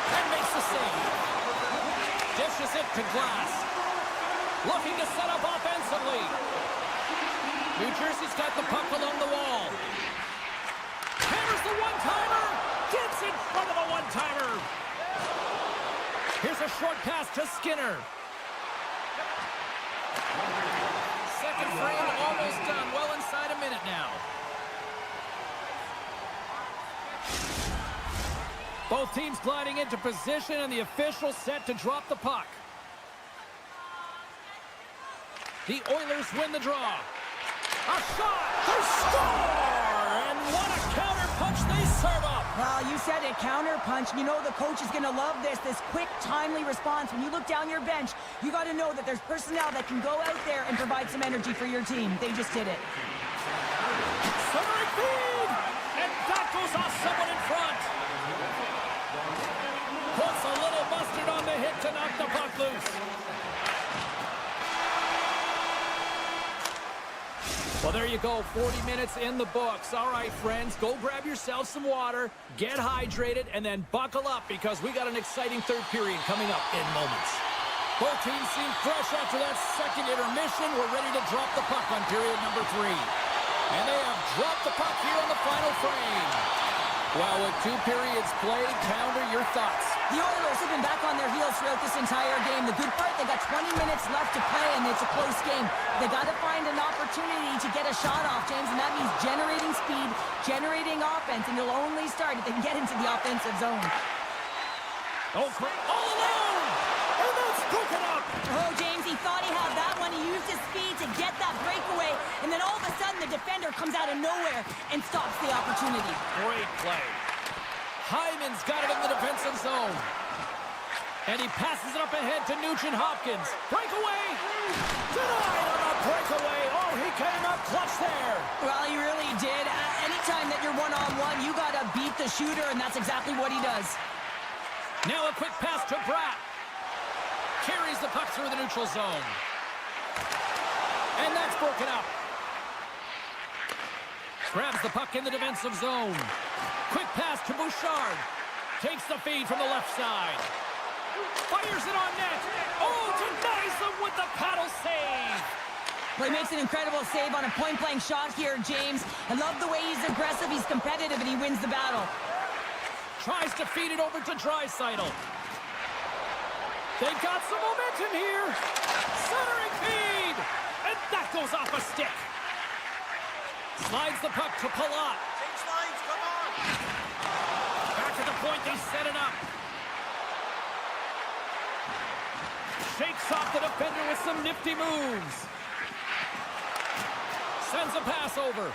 Speaker 1: And makes the save. Dishes it to Glass. Looking to set up offensively. New Jersey's got the puck along the wall. Hammers the one-timer. Gets in front of the one-timer. Here's a short pass to Skinner. Second frame almost done. Well inside a minute now. Both teams gliding into position, and the official set to drop the puck. The Oilers win the draw. A shot! They score! And what a counter punch they serve up!
Speaker 2: Well, you said it, counter punch. You know the coach is going to love this quick, timely response. When you look down your bench, you got to know that there's personnel that can go out there and provide some energy for your team. They just did it.
Speaker 1: Centering feed! And that goes off someone in front. Puts a little mustard on the hit to knock the puck loose. Well, there you go. 40 minutes in the books. All right, friends, go grab yourself some water, get hydrated, and then buckle up because we got an exciting third period coming up in moments. Both teams seem fresh after that second intermission. We're ready to drop the puck on period number 3. And they have dropped the puck here on the final frame. Well, with 2 periods played, Pounder, your thoughts?
Speaker 2: The Oilers have been back on their heels throughout this entire game. The good part, they got 20 minutes left to play, and it's a close game. They got to find an opportunity to get a shot off, James, and that means generating speed, generating offense, and you'll only start if they can get into the offensive zone.
Speaker 1: Oh, all alone! And that's broken up!
Speaker 2: Oh, James, he thought he had that one. He used his speed to get that breakaway, and then all of a sudden the defender comes out of nowhere and stops the opportunity.
Speaker 1: Great play. Hyman's got it in the defensive zone. And he passes it up ahead to Nugent-Hopkins. Breakaway! Denied on a breakaway. Oh, he came up clutch there.
Speaker 2: Well, he really did. Anytime that you're one-on-one, you got to beat the shooter, and that's exactly what he does.
Speaker 1: Now a quick pass to Bratt. Carries the puck through the neutral zone. And that's broken up. Grabs the puck in the defensive zone. Quick pass to Bouchard. Takes the feed from the left side. Fires it on net. Oh, denies them with the paddle save.
Speaker 2: Well, he makes an incredible save on a point-blank shot here, James. I love the way he's aggressive, he's competitive, and he wins the battle.
Speaker 1: Tries to feed it over to Draisaitl. They've got some momentum here. Centering feed. And that goes off a stick. Slides the puck to Palat.
Speaker 3: Change lines, come on!
Speaker 1: Back at the point, they set it up. Shakes off the defender with some nifty moves. Sends a pass over.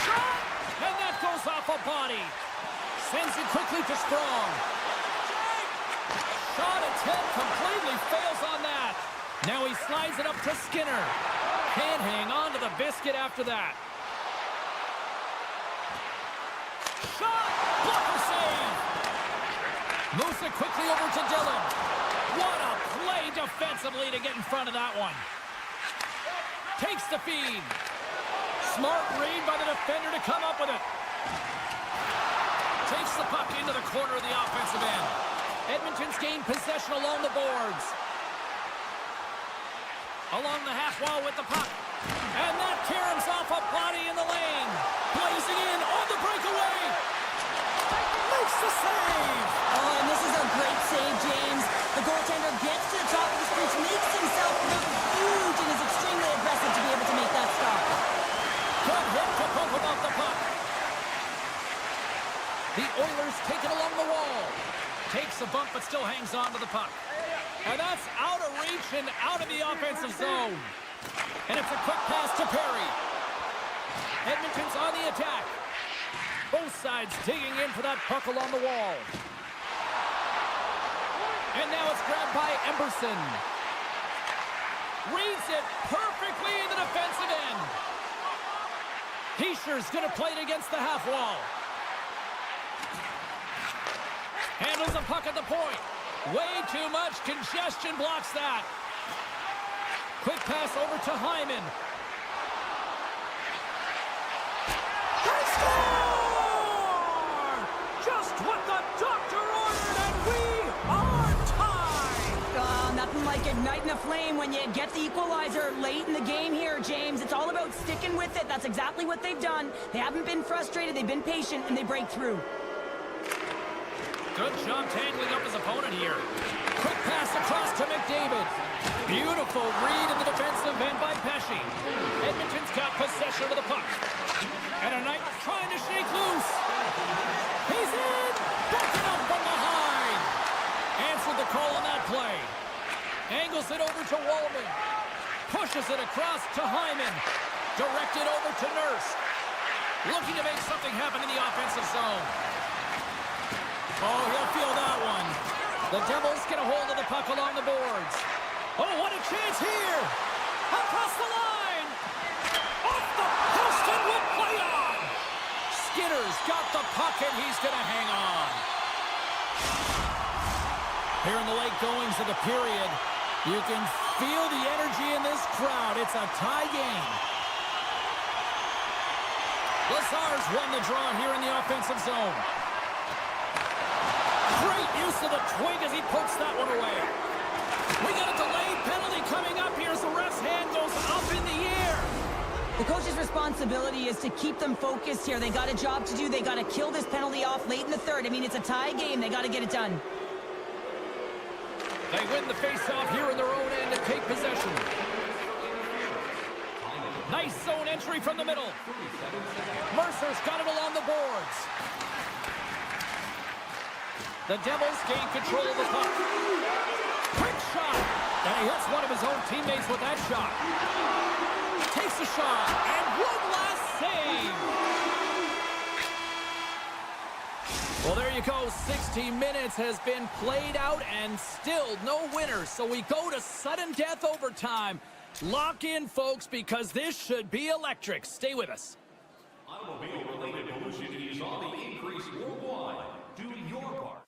Speaker 1: Shot! And that goes off a body. Sends it quickly to Strong. Shot attempt completely fails on that. Now he slides it up to Skinner. Can't hang on to the biscuit after that. Shot! Blocker save! Moves it quickly over to Dillon. What a play defensively to get in front of that one. Takes the feed. Smart read by the defender to come up with it. Takes the puck into the corner of the offensive end. Edmonton's gained possession along the boards. Along the half wall with the puck. And that caroms off a body in the lane. Blazing in on the breakaway. Makes the save.
Speaker 2: Oh, and this is a great save, James. The goaltender gets to the top of the crease, makes himself look huge, and is extremely aggressive to be able to make that stop.
Speaker 1: Good hit to bump him off the puck. The Oilers take it along the wall. Takes a bump, but still hangs on to the puck. And that's out of reach and out of the offensive zone. And it's a quick pass to Perry. Edmonton's on the attack. Both sides digging in for that puck along the wall. And now it's grabbed by Emberson. Reads it perfectly in the defensive end. Heischer's going to play it against the half wall. Handles the puck at the point. Way too much congestion blocks that. Quick pass over to Hyman. They score! Just what the doctor ordered, and we are tied!
Speaker 2: Nothing like igniting a flame when you get the equalizer late in the game here, James. It's all about sticking with it. That's exactly what they've done. They haven't been frustrated. They've been patient, and they break through.
Speaker 1: Good job tangling up his opponent here. Quick pass across to McDavid. Beautiful read in the defensive end by Pesce. Edmonton's got possession of the puck. And a Knight trying to shake loose. He's in! Backing up from behind. Answered the call on that play. Angles it over to Wallman. Pushes it across to Hyman. Directed over to Nurse. Looking to make something happen in the offensive zone. Oh, he'll feel that one. The Devils get a hold of the puck along the boards. Oh, what a chance here! Across the line! Off the post and will play on! Skinner's got the puck and he's gonna hang on. Here in the late goings of the period, you can feel the energy in this crowd. It's a tie game. Lazar's won the draw here in the offensive zone. Great use of the twig as he pokes that one away. We got a delayed penalty coming up here as the ref's hand goes up in the air.
Speaker 2: The coach's responsibility is to keep them focused here. They got a job to do. They got to kill this penalty off late in the third. I mean, it's a tie game. They got to get it done.
Speaker 1: They win the face-off here in their own end and take possession. Nice zone entry from the middle. Mercer's got it along the boards. The Devils gain control of the puck. Quick shot. And he hits one of his own teammates with that shot. Takes a shot. And one last save. Well, there you go. 60 minutes has been played out and still no winners. So we go to sudden death overtime. Lock in, folks, because this should be electric. Stay with us.
Speaker 5: Automobile-related pollution is on the increase worldwide. Do your part.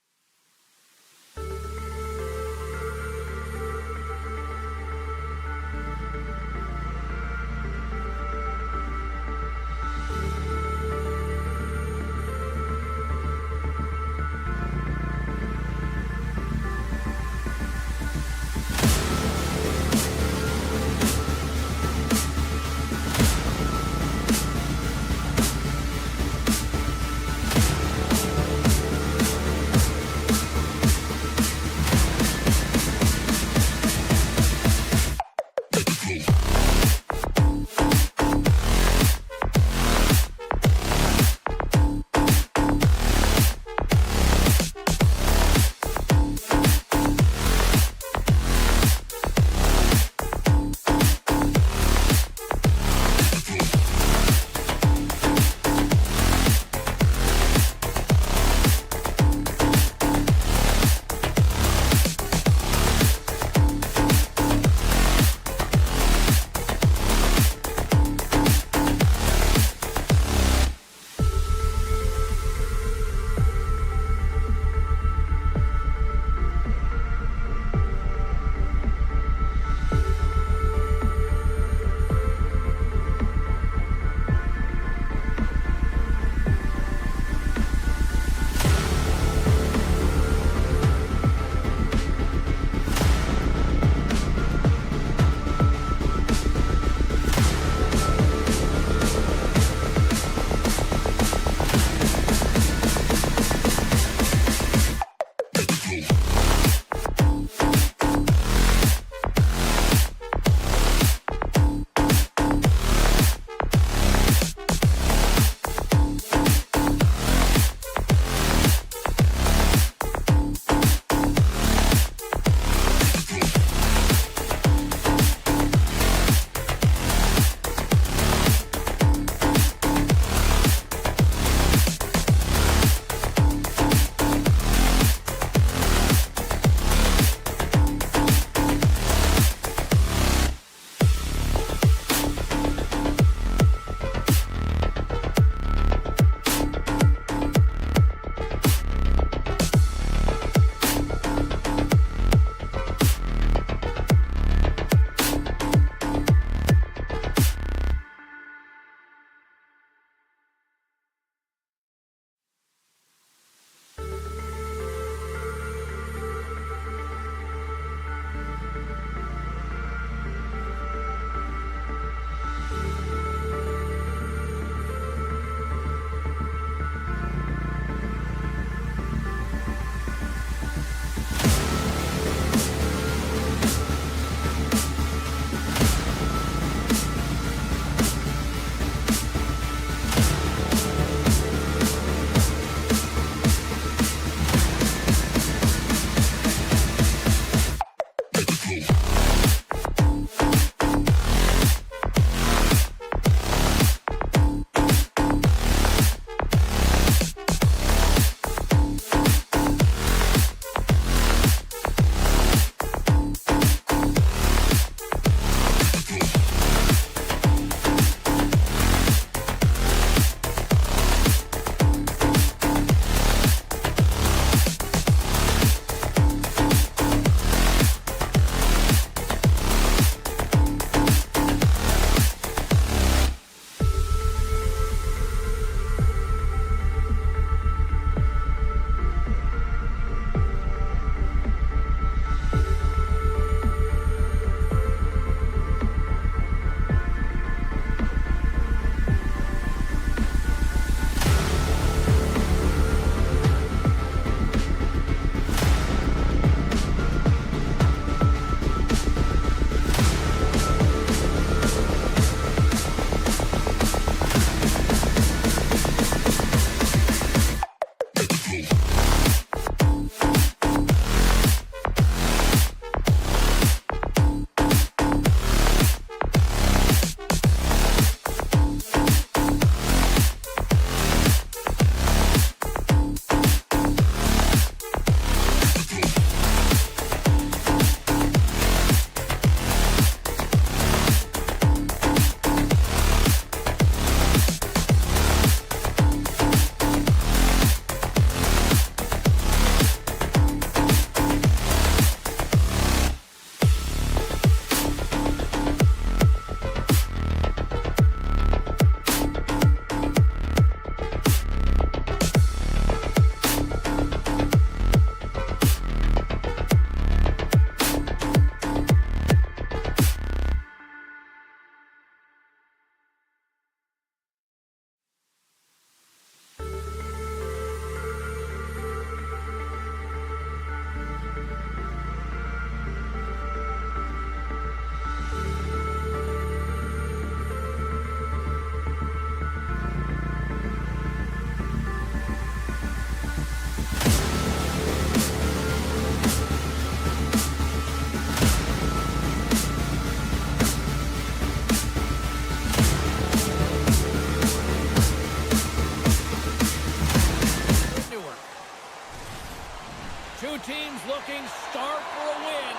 Speaker 1: Two teams looking starved for a win.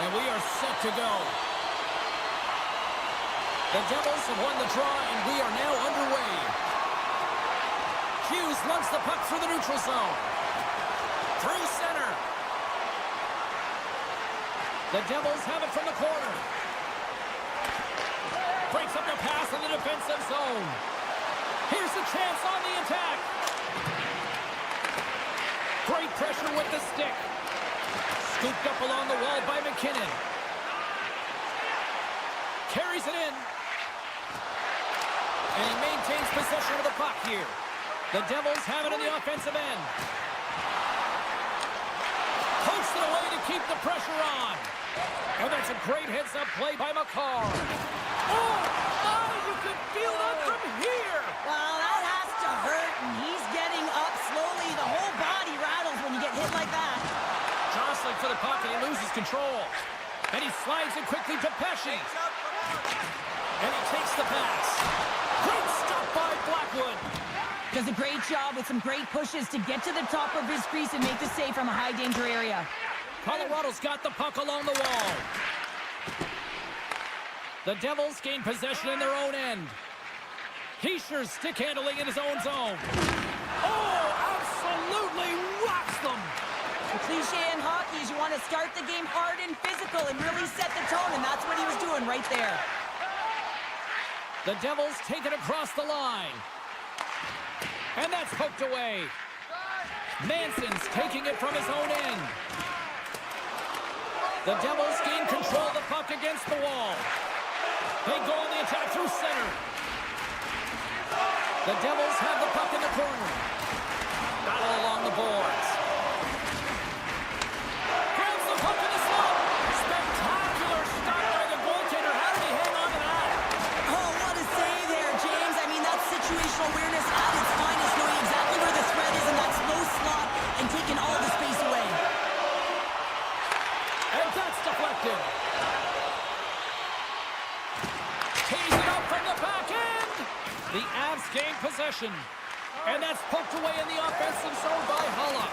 Speaker 1: And we are set to go. The Devils have won the draw, and we are now underway. Hughes lumps the puck through the neutral zone. Through center. The Devils have it from the corner. Breaks up the pass in the defensive zone. Here's a chance on the attack. Great pressure with the stick. Scooped up along the wall by McKinnon. Carries it in. And he maintains possession of the puck here. The Devils have it in the offensive end. Pokes it away to keep the pressure on. And that's a great heads-up play by McCarr. Oh, you can feel that from here.
Speaker 2: Well, that has to hurt, and he's getting up slowly. The whole body rattles when you get hit like that.
Speaker 1: Jostling for the puck, and he loses control. And he slides it quickly to Pesci. And he takes the pass. Great stop by Blackwood.
Speaker 2: Does a great job with some great pushes to get to the top of his crease and make the save from a high-danger area.
Speaker 1: Colorado's got the puck along the wall. The Devils gain possession in their own end. Heischer's stick handling in his own zone. Oh, absolutely rocks them.
Speaker 2: The cliche in hockey is you want to start the game hard and physical and really set the tone, and that's what he was doing right there.
Speaker 1: The Devils take it across the line. And that's poked away. Manson's taking it from his own end. The Devils gain control of the puck against the wall. They go on the attack through center. The Devils have the puck in the corner. Battle along the boards. Grabs the puck in the slot. Spectacular stop by the goaltender. How did he hang on to that?
Speaker 2: Oh, what a save there, James. I mean, that's situational awareness at its finest, knowing exactly where the threat is in that slow slot and taking all the space away.
Speaker 1: And that's deflected. Tees it up from the back end. The Avs gain possession. And that's poked away in the offensive zone by Hulla.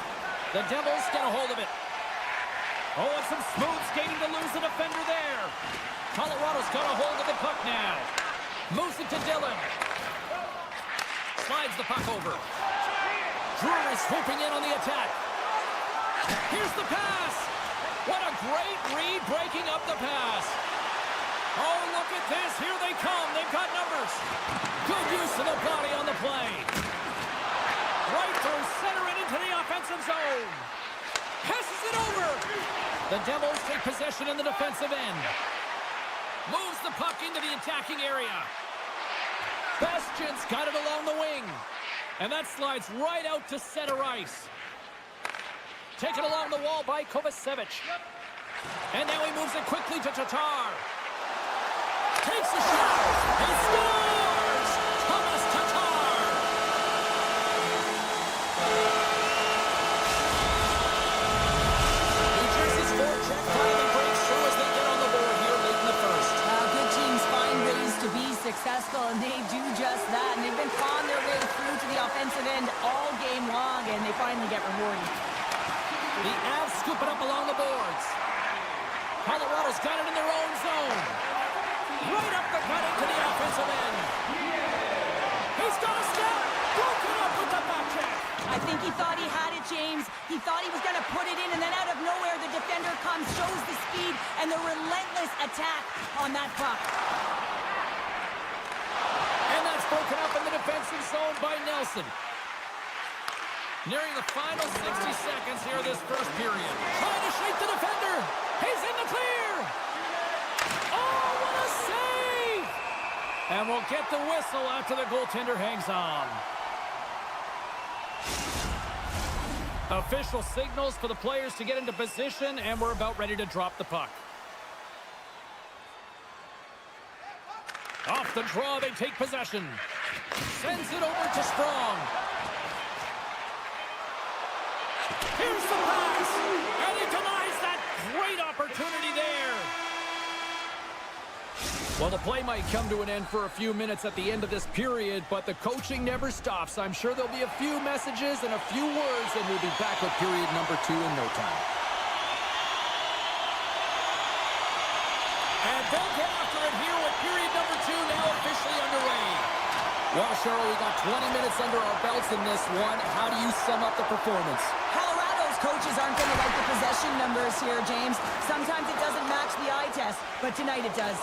Speaker 1: The Devils get a hold of it. Oh, and some smooth skating to lose the defender there. Colorado's got a hold of the puck now. Moves it to Dillon. Slides the puck over. Drury swooping in on the attack. Here's the pass. What a great read breaking up the pass. Oh, look at this. Here they come. They've got numbers. Good use of the body on the play. Right through center and into the offensive zone. Passes it over. The Devils take possession in the defensive end. Moves the puck into the attacking area. Bastian's got it along the wing. And that slides right out to center ice. Taken along the wall by Kovacevic. And now he moves it quickly to Tatar. Takes a shot. He scores! Thomas Tatar! New Jersey's forecheck finally breaks through as they get on the board here late in the first.
Speaker 2: Good teams find ways to be successful, and they do just that. And they've been clawing their way through to the offensive end all game long, and they finally get rewarded.
Speaker 1: The Avs scoop it up along the boards. Colorado's got it in their own zone. Right up the gut into the offensive end. He's got a step. Broken up with the back check.
Speaker 2: I think he thought he had it, James. He thought he was going to put it in, and then out of nowhere, the defender comes, shows the speed, and the relentless attack on that puck.
Speaker 1: And that's broken up in the defensive zone by Nelson. Nearing the final 60 seconds here this first period. Trying to shake the defender. He's in the clear. Oh, what a save! And we'll get the whistle after the goaltender hangs on. Official signals for the players to get into position, and we're about ready to drop the puck. Off the draw, they take possession. Sends it over to Strong. Here's the pass, and he denies that great opportunity there. Well, the play might come to an end for a few minutes at the end of this period, but the coaching never stops. I'm sure there'll be a few messages and a few words, and we'll be back with period number 2 in no time. And they'll get after it here with period number 2 now officially underway. Well, Cheryl, we got 20 minutes under our belts in this one. How do you sum up the performance?
Speaker 2: Colorado's coaches aren't going to like the possession numbers here, James. Sometimes it doesn't match the eye test, but tonight it does.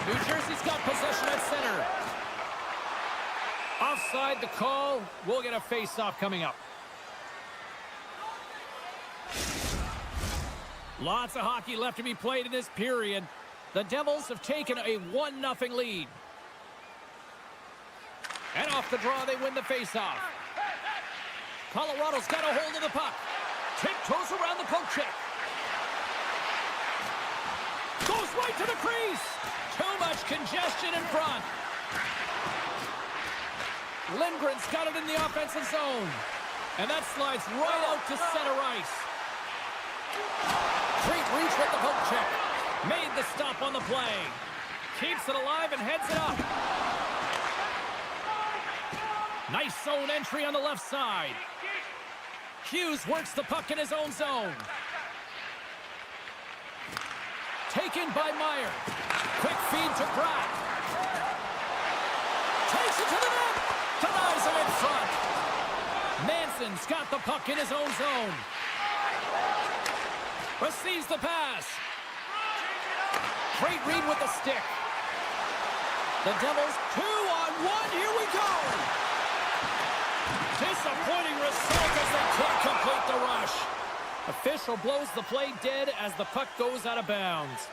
Speaker 1: New Jersey's got possession at center. Offside the call. We'll get a face-off coming up. Lots of hockey left to be played in this period. The Devils have taken a 1-0 lead. And off the draw, they win the face-off. Colorado's got a hold of the puck. Tiptoes around the poke check. Goes right to the crease. Too much congestion in front. Lindgren's got it in the offensive zone. And that slides right out to center ice. Great reach with the poke check. Made the stop on the play. Keeps it alive and heads it up. Nice zone entry on the left side. Hughes works the puck in his own zone. Taken by Meyer. Quick feed to Pratt. Takes it to the net. Denies him in front. Manson's got the puck in his own zone. Receives the pass. Great read with the stick. The Devils 2-on-1. Here we go. Disappointing result as they can't complete the rush. Official blows the play dead as the puck goes out of bounds.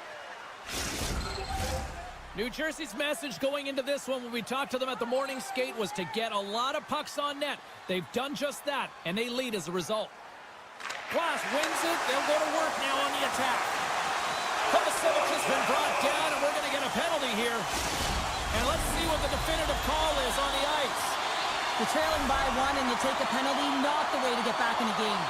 Speaker 1: New Jersey's message going into this one when we talked to them at the morning skate was to get a lot of pucks on net. They've done just that, and they lead as a result. Glass wins it. They'll go to work now on the attack. Kovacevic has been brought down, and we're going to get a penalty here. And let's see what the definitive call is on the ice.
Speaker 2: You're trailing by 1 and you take a penalty, not the way to get back in the game.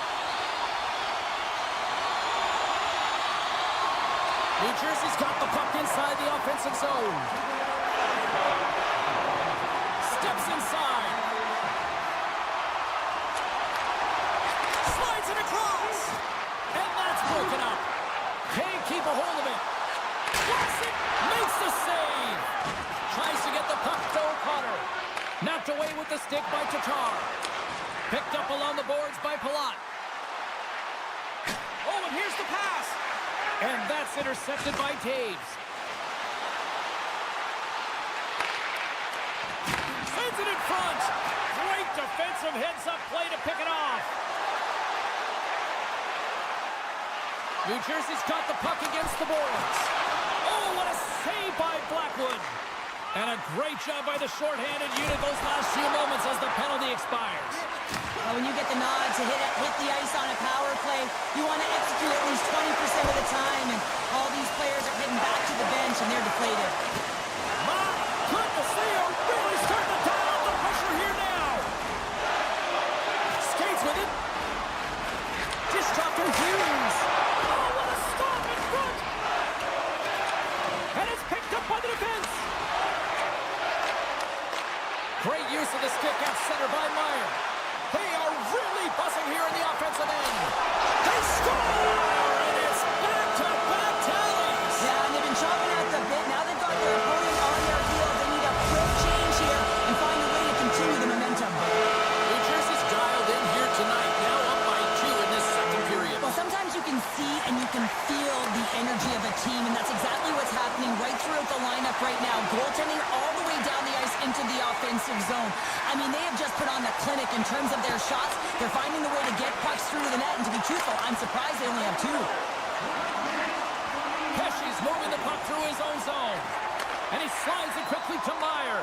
Speaker 1: New Jersey's got the puck inside the offensive zone. Steps inside. Slides it across. And that's broken up. Can't keep a hold of it. Blocks it. Makes the save. Tries to get the puck to O'Connor. Knocked away with the stick by Tatar. Picked up along the boards by Palat. Oh, and here's the pass. And that's intercepted by Taves. Sends it in front. Great defensive heads-up play to pick it off. New Jersey's got the puck against the boards. Oh, what a save by Blackwood. And a great job by the shorthanded unit those last few moments as the penalty expires.
Speaker 2: Well, when you get the nod to hit the ice on a power play, you want to execute at least 20% of the time, and all these players are heading back to the bench, and they're deflated.
Speaker 1: My goodness, they are really starting to dial up the pressure here now. Skates with it. Just dropped to Hughes. Oh, what a stop in front. And it's picked up by the defense. Great use of the stick at center by Meyer. They are really buzzing here in the offensive end. They score! And it's back-to-back tallies.
Speaker 2: Yeah, and they've been chopping at the bit. Now they've got their opponent on their heels. They need a quick change here and find a way to continue the momentum.
Speaker 1: New Jersey's dialed in here tonight, now up by 2 in this second period.
Speaker 2: Well, sometimes you can see and you can feel the energy of a team, and that's exactly what's happening right throughout the lineup right now. Goaltending all the way down the ice into the offensive zone. I mean, they have just put on a clinic in terms of their shots. They're finding the way to get pucks through the net, and to be truthful, I'm surprised they only have 2.
Speaker 1: Pesci's moving the puck through his own zone. And he slides it quickly to Meyer.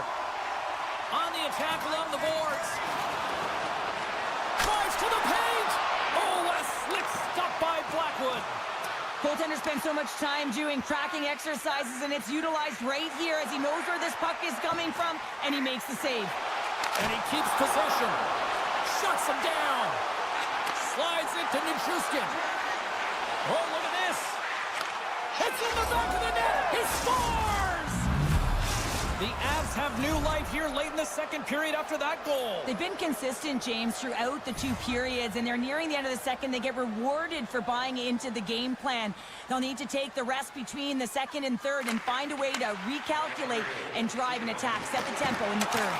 Speaker 1: On the attack along the boards. Drives to the paint. Oh, what a slick stop by Blackwood.
Speaker 2: Goaltender spends so much time doing tracking exercises, and it's utilized right here as he knows where this puck is coming from, and he makes the save.
Speaker 1: And he keeps possession. Shuts him down. Slides it to Nichushkin. Oh, look at this. It's in the back of the net. He scores! The Avs have new life here late in the second period after that goal.
Speaker 2: They've been consistent, James, throughout the two periods, and they're nearing the end of the second. They get rewarded for buying into the game plan. They'll need to take the rest between the second and third and find a way to recalculate and drive an attack, set the tempo in the third.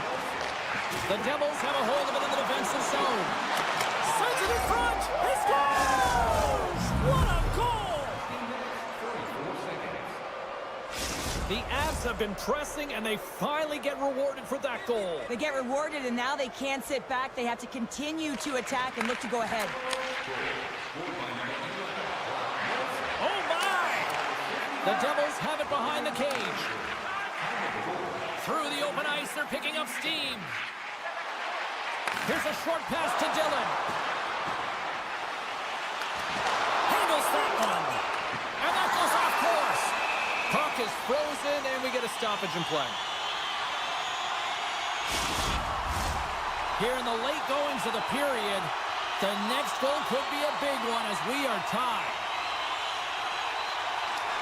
Speaker 1: The Devils have a hold of it in the defensive zone. Sends it in front. He scores! What a goal! The Avs have been pressing, and they finally get rewarded for that goal.
Speaker 2: They get rewarded, and now they can't sit back. They have to continue to attack and look to go ahead.
Speaker 1: Oh, my! The Devils have it behind the cage. Through the open ice, they're picking up steam. Here's a short pass to Dillon. Handles that one. And that goes off course. Puck is frozen, and we get a stoppage in play. Here in the late goings of the period, the next goal could be a big one as we are tied.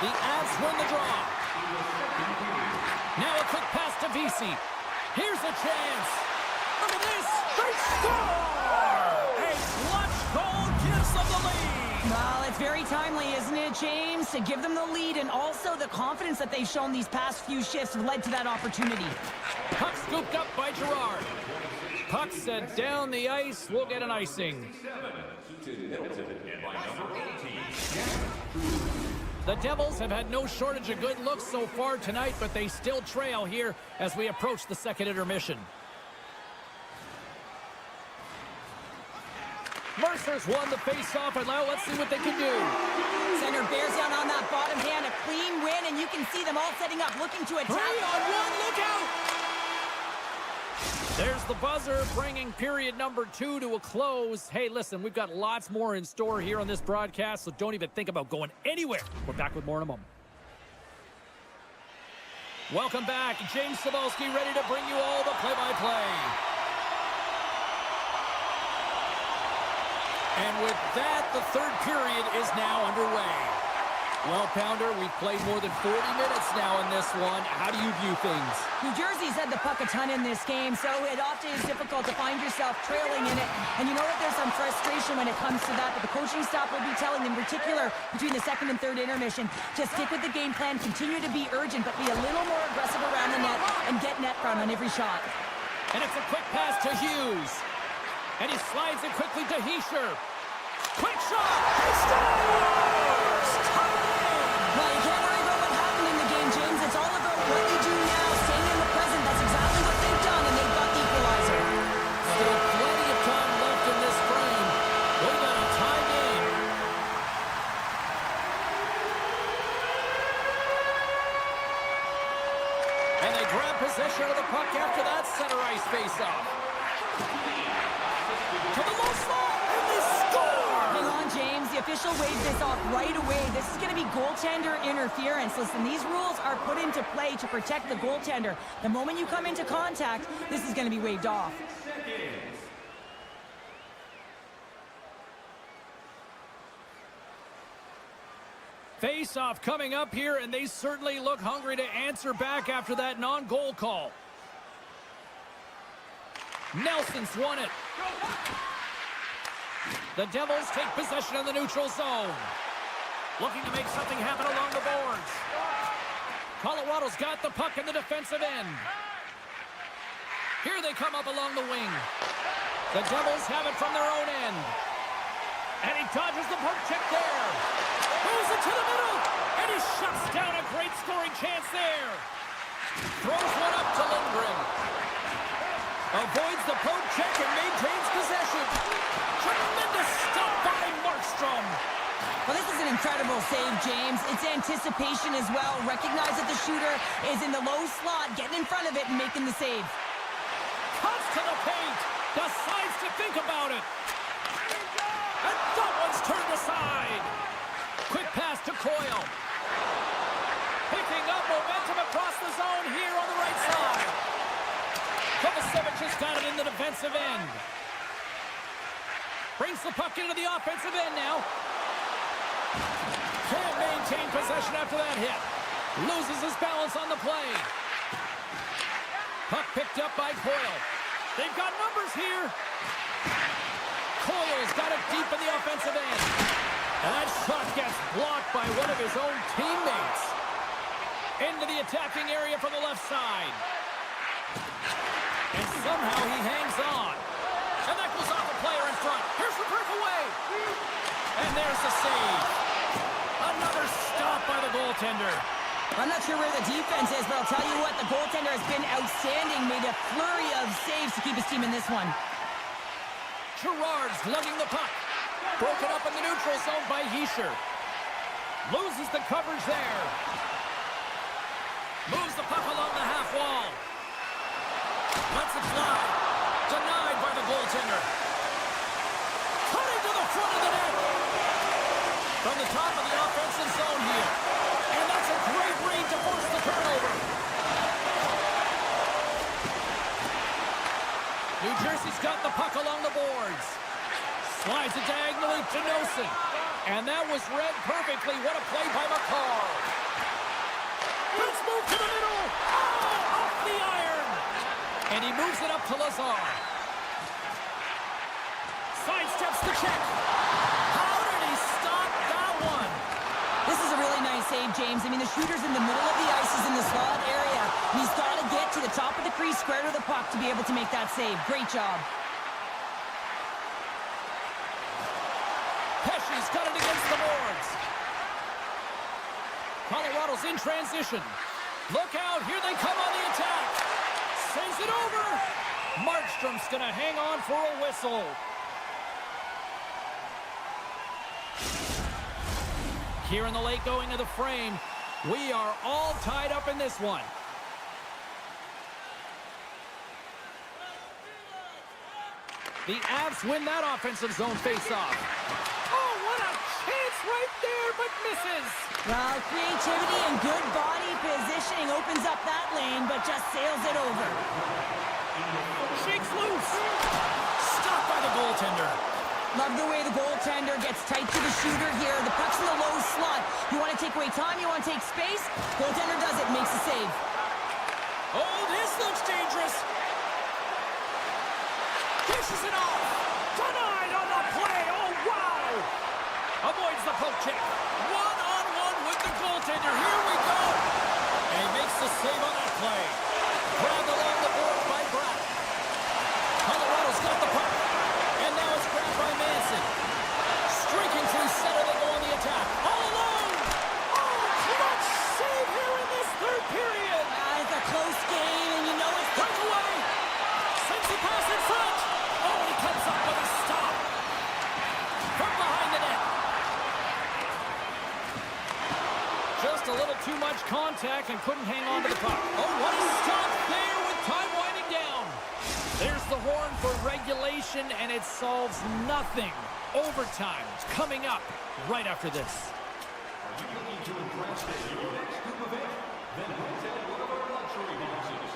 Speaker 1: The Avs win the draw. Now a quick pass to VC. Here's a chance. Look at this. They score! A clutch goal gives them the lead.
Speaker 2: Well, it's very timely, isn't it, James? To give them the lead, and also the confidence that they've shown these past few shifts have led to that opportunity.
Speaker 1: Puck scooped up by Girard. Puck sent down the ice. We'll get an icing. The Devils have had no shortage of good looks so far tonight, but they still trail here as we approach the second intermission. Mercer's won the face-off, and now let's see what they can do.
Speaker 2: Center bears down on that bottom hand, a clean win, and you can see them all setting up, looking to attack.
Speaker 1: 3-on-1, look out! There's the buzzer, bringing period number 2 to a close. Hey, listen, we've got lots more in store here on this broadcast, so don't even think about going anywhere. We're back with more in a moment. Welcome back. James Cybulski ready to bring you all the play-by-play. And with that, the third period is now underway. Well, Pounder, we've played more than 40 minutes now in this one. How do you view things?
Speaker 2: New Jersey's had the puck a ton in this game, so it often is difficult to find yourself trailing in it. And you know what? There's some frustration when it comes to that, but the coaching staff will be telling them, in particular between the second and third intermission, just stick with the game plan, continue to be urgent, but be a little more aggressive around the net and get net front on every shot.
Speaker 1: And it's a quick pass to Hughes. And he slides it quickly to Hischier. Quick shot! He scores!
Speaker 2: Well, you can't worry about what happened in the game, James. It's all about what you do now, staying in the present. That's exactly what they've done, and they've got the equalizer.
Speaker 1: Still plenty of time left in this frame. We've got a tie game. And they grab possession of the puck after that center ice face-off. To the low slot, and they score!
Speaker 2: Hang on, James. The official waved this off right away. This is going to be goaltender interference. Listen, these rules are put into play to protect the goaltender. The moment you come into contact, this is going to be waved off.
Speaker 1: Face-off coming up here, and they certainly look hungry to answer back after that non-goal call. Nelson's won it. The Devils take possession of the neutral zone. Looking to make something happen along the boards. Colorado's got the puck in the defensive end. Here they come up along the wing. The Devils have it from their own end. And he dodges the poke check there. Moves it to the middle. And he shuts down a great scoring chance there. Throws one up to Lindgren. Avoids the poke check and maintains possession. Tremendous stop by Markstrom.
Speaker 2: Well, this is an incredible save, James. It's anticipation as well. Recognize that the shooter is in the low slot, getting in front of it and making the save.
Speaker 1: Cuts to the paint. Decides to think about it. And that one's turned aside. Quick pass to Coyle. Picking up momentum across the zone here on the right side. Kovacevic has got it in the defensive end. Brings the puck into the offensive end now. Can't maintain possession after that hit. Loses his balance on the play. Puck picked up by Coyle. They've got numbers here. Coyle's got it deep in the offensive end. And that shot gets blocked by one of his own teammates. Into the attacking area from the left side. And somehow he hangs on. And that goes off a player in front. Here's the breakaway. And there's the save. Another stop by the goaltender.
Speaker 2: I'm not sure where the defense is, but I'll tell you what, the goaltender has been outstanding. Made a flurry of saves to keep his team in this one.
Speaker 1: Gerard's lugging the puck. Broken up in the neutral zone by Hischier. Loses the coverage there. Moves the puck along the half wall. Lets it fly. Denied by the goaltender. Cutting to the front of the net. From the top of the offensive zone here. And that's a great read to force the turnover. New Jersey's got the puck along the boards. Slides it diagonally to Nosen. And that was read perfectly. What a play by McCarr. Let's move to the middle. Oh, off the iron. And he moves it up to Lazar. Sidesteps the check. How did he stop that one?
Speaker 2: This is a really nice save, James. I mean, the shooter's in the middle of the ice. He's in the slot area. And he's got to get to the top of the crease, square to the puck to be able to make that save. Great job.
Speaker 1: Pesci's got it against the boards. Colorado's in transition. Look out, here they come on the attack. Sends it over. Markstrom's going to hang on for a whistle. Here in the late going of the frame, we are all tied up in this one. The Avs win that offensive zone face-off. Oh, what a chance right there, but misses.
Speaker 2: Well, creativity and good body positioning opens up that lane, but just sails it over.
Speaker 1: Shakes loose. Stopped by the goaltender.
Speaker 2: Love the way the goaltender gets tight to the shooter here. The puck's in the low slot. You want to take away time, you want to take space. Goaltender does it, makes the save.
Speaker 1: Oh, this looks dangerous. Dishes it off. Denied on the play. Oh, wow. Avoids the poke check. One-on-one with the goaltender. Here we go. And he makes the save on that play. Grabbed along the board by Bratt. Colorado's got the puck. And now it's grabbed by Manson. Streaking through center, they go on the attack. All alone. Oh, clutch save here in this third period.
Speaker 2: It's a close game, and you know it's...
Speaker 1: Tucked away. Sends the pass in front. Oh, he comes up with a stop. From behind the net. Just a little too much contact and couldn't hang on to the puck. Oh, what a stop there with time winding down. There's the horn for regulation, and it solves nothing. Overtime coming up right after this.
Speaker 5: Are you looking to impress your next group of eight? Then rent one of our luxury boxes.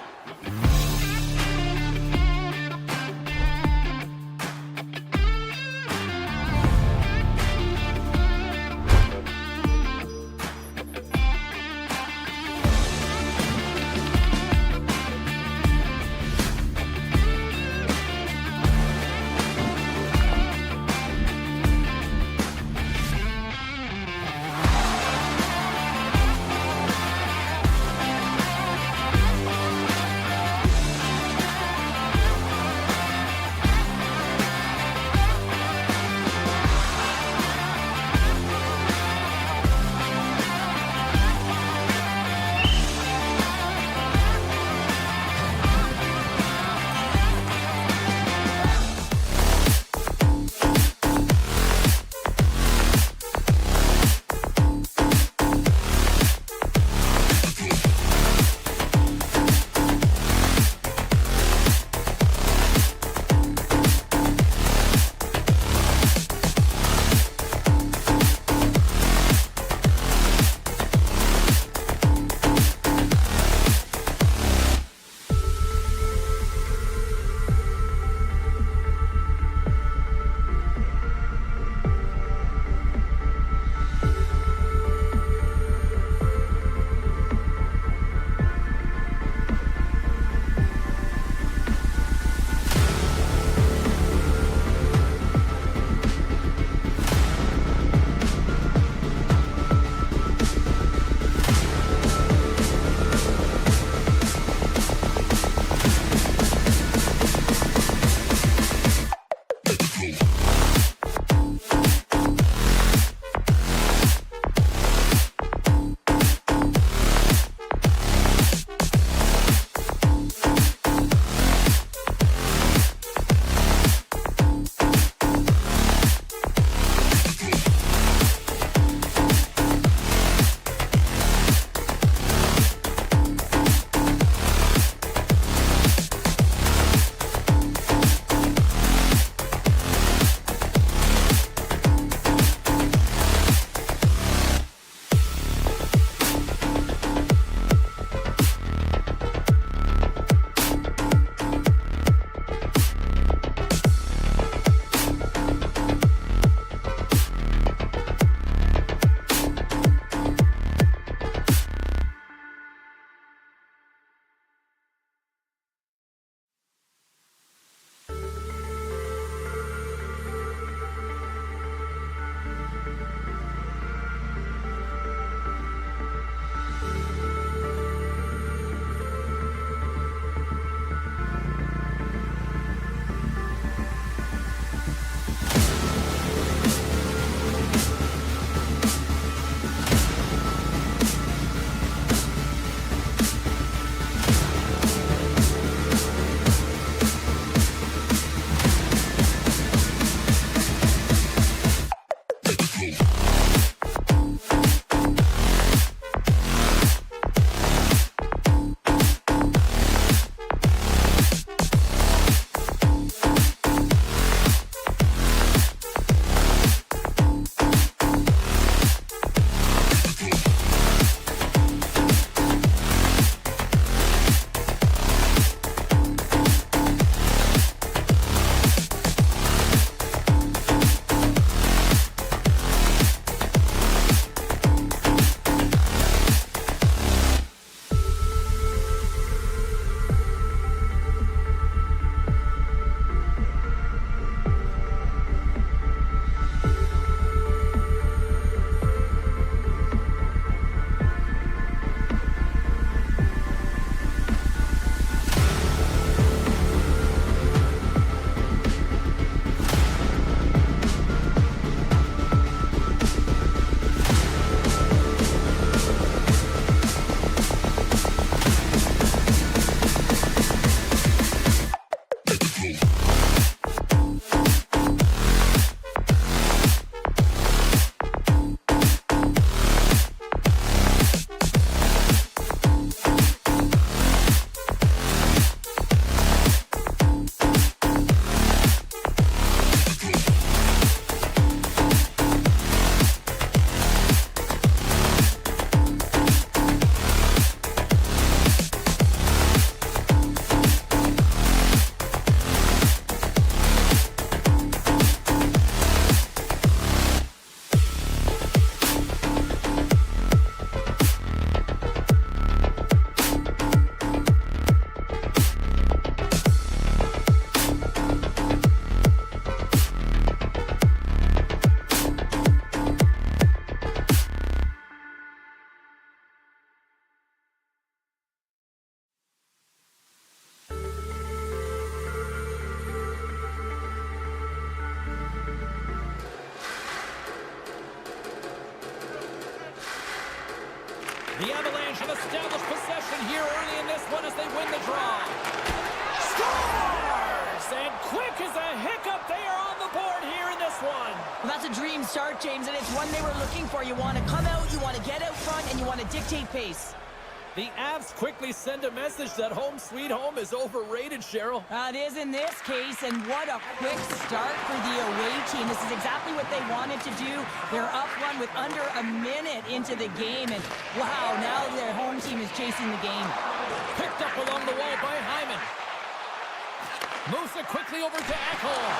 Speaker 1: The Avalanche have established possession here early in this one as they win the draw. Scores! And quick as a hiccup, they are on the board here in this one.
Speaker 2: Well, that's a dream start, James, and it's one they were looking for. You want to come out, you want to get out front, and you want to dictate pace.
Speaker 1: The Avs quickly send a message that home sweet home is overrated, Cheryl.
Speaker 2: It is in this case, and what a quick start for the away team. This is exactly what they wanted to do. They're up one with under a minute into the game, and wow, now their home team is chasing the game.
Speaker 1: Picked up along the wall by Hyman. Moves it quickly over to Ekholm.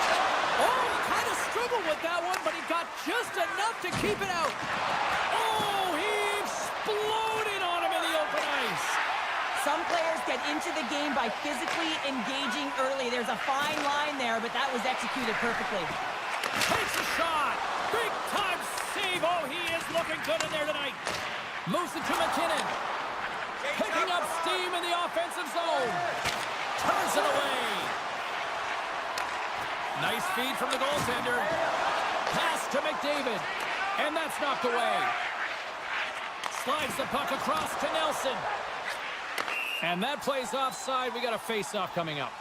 Speaker 1: Oh, he kind of struggled with that one, but he got just enough to keep it out. Oh, he exploded on him in the open ice.
Speaker 2: Some players get into the game by physically engaging early. There's a fine line there, but that was executed perfectly.
Speaker 1: Takes a shot. Big time save. Oh, he is looking good in there tonight. Moves it to McKinnon. Picking up steam in the offensive zone. Turns it away. Nice feed from the goaltender. Pass to McDavid. And that's knocked away. Slides the puck across to Nelson. And that plays offside. We got a face-off coming up.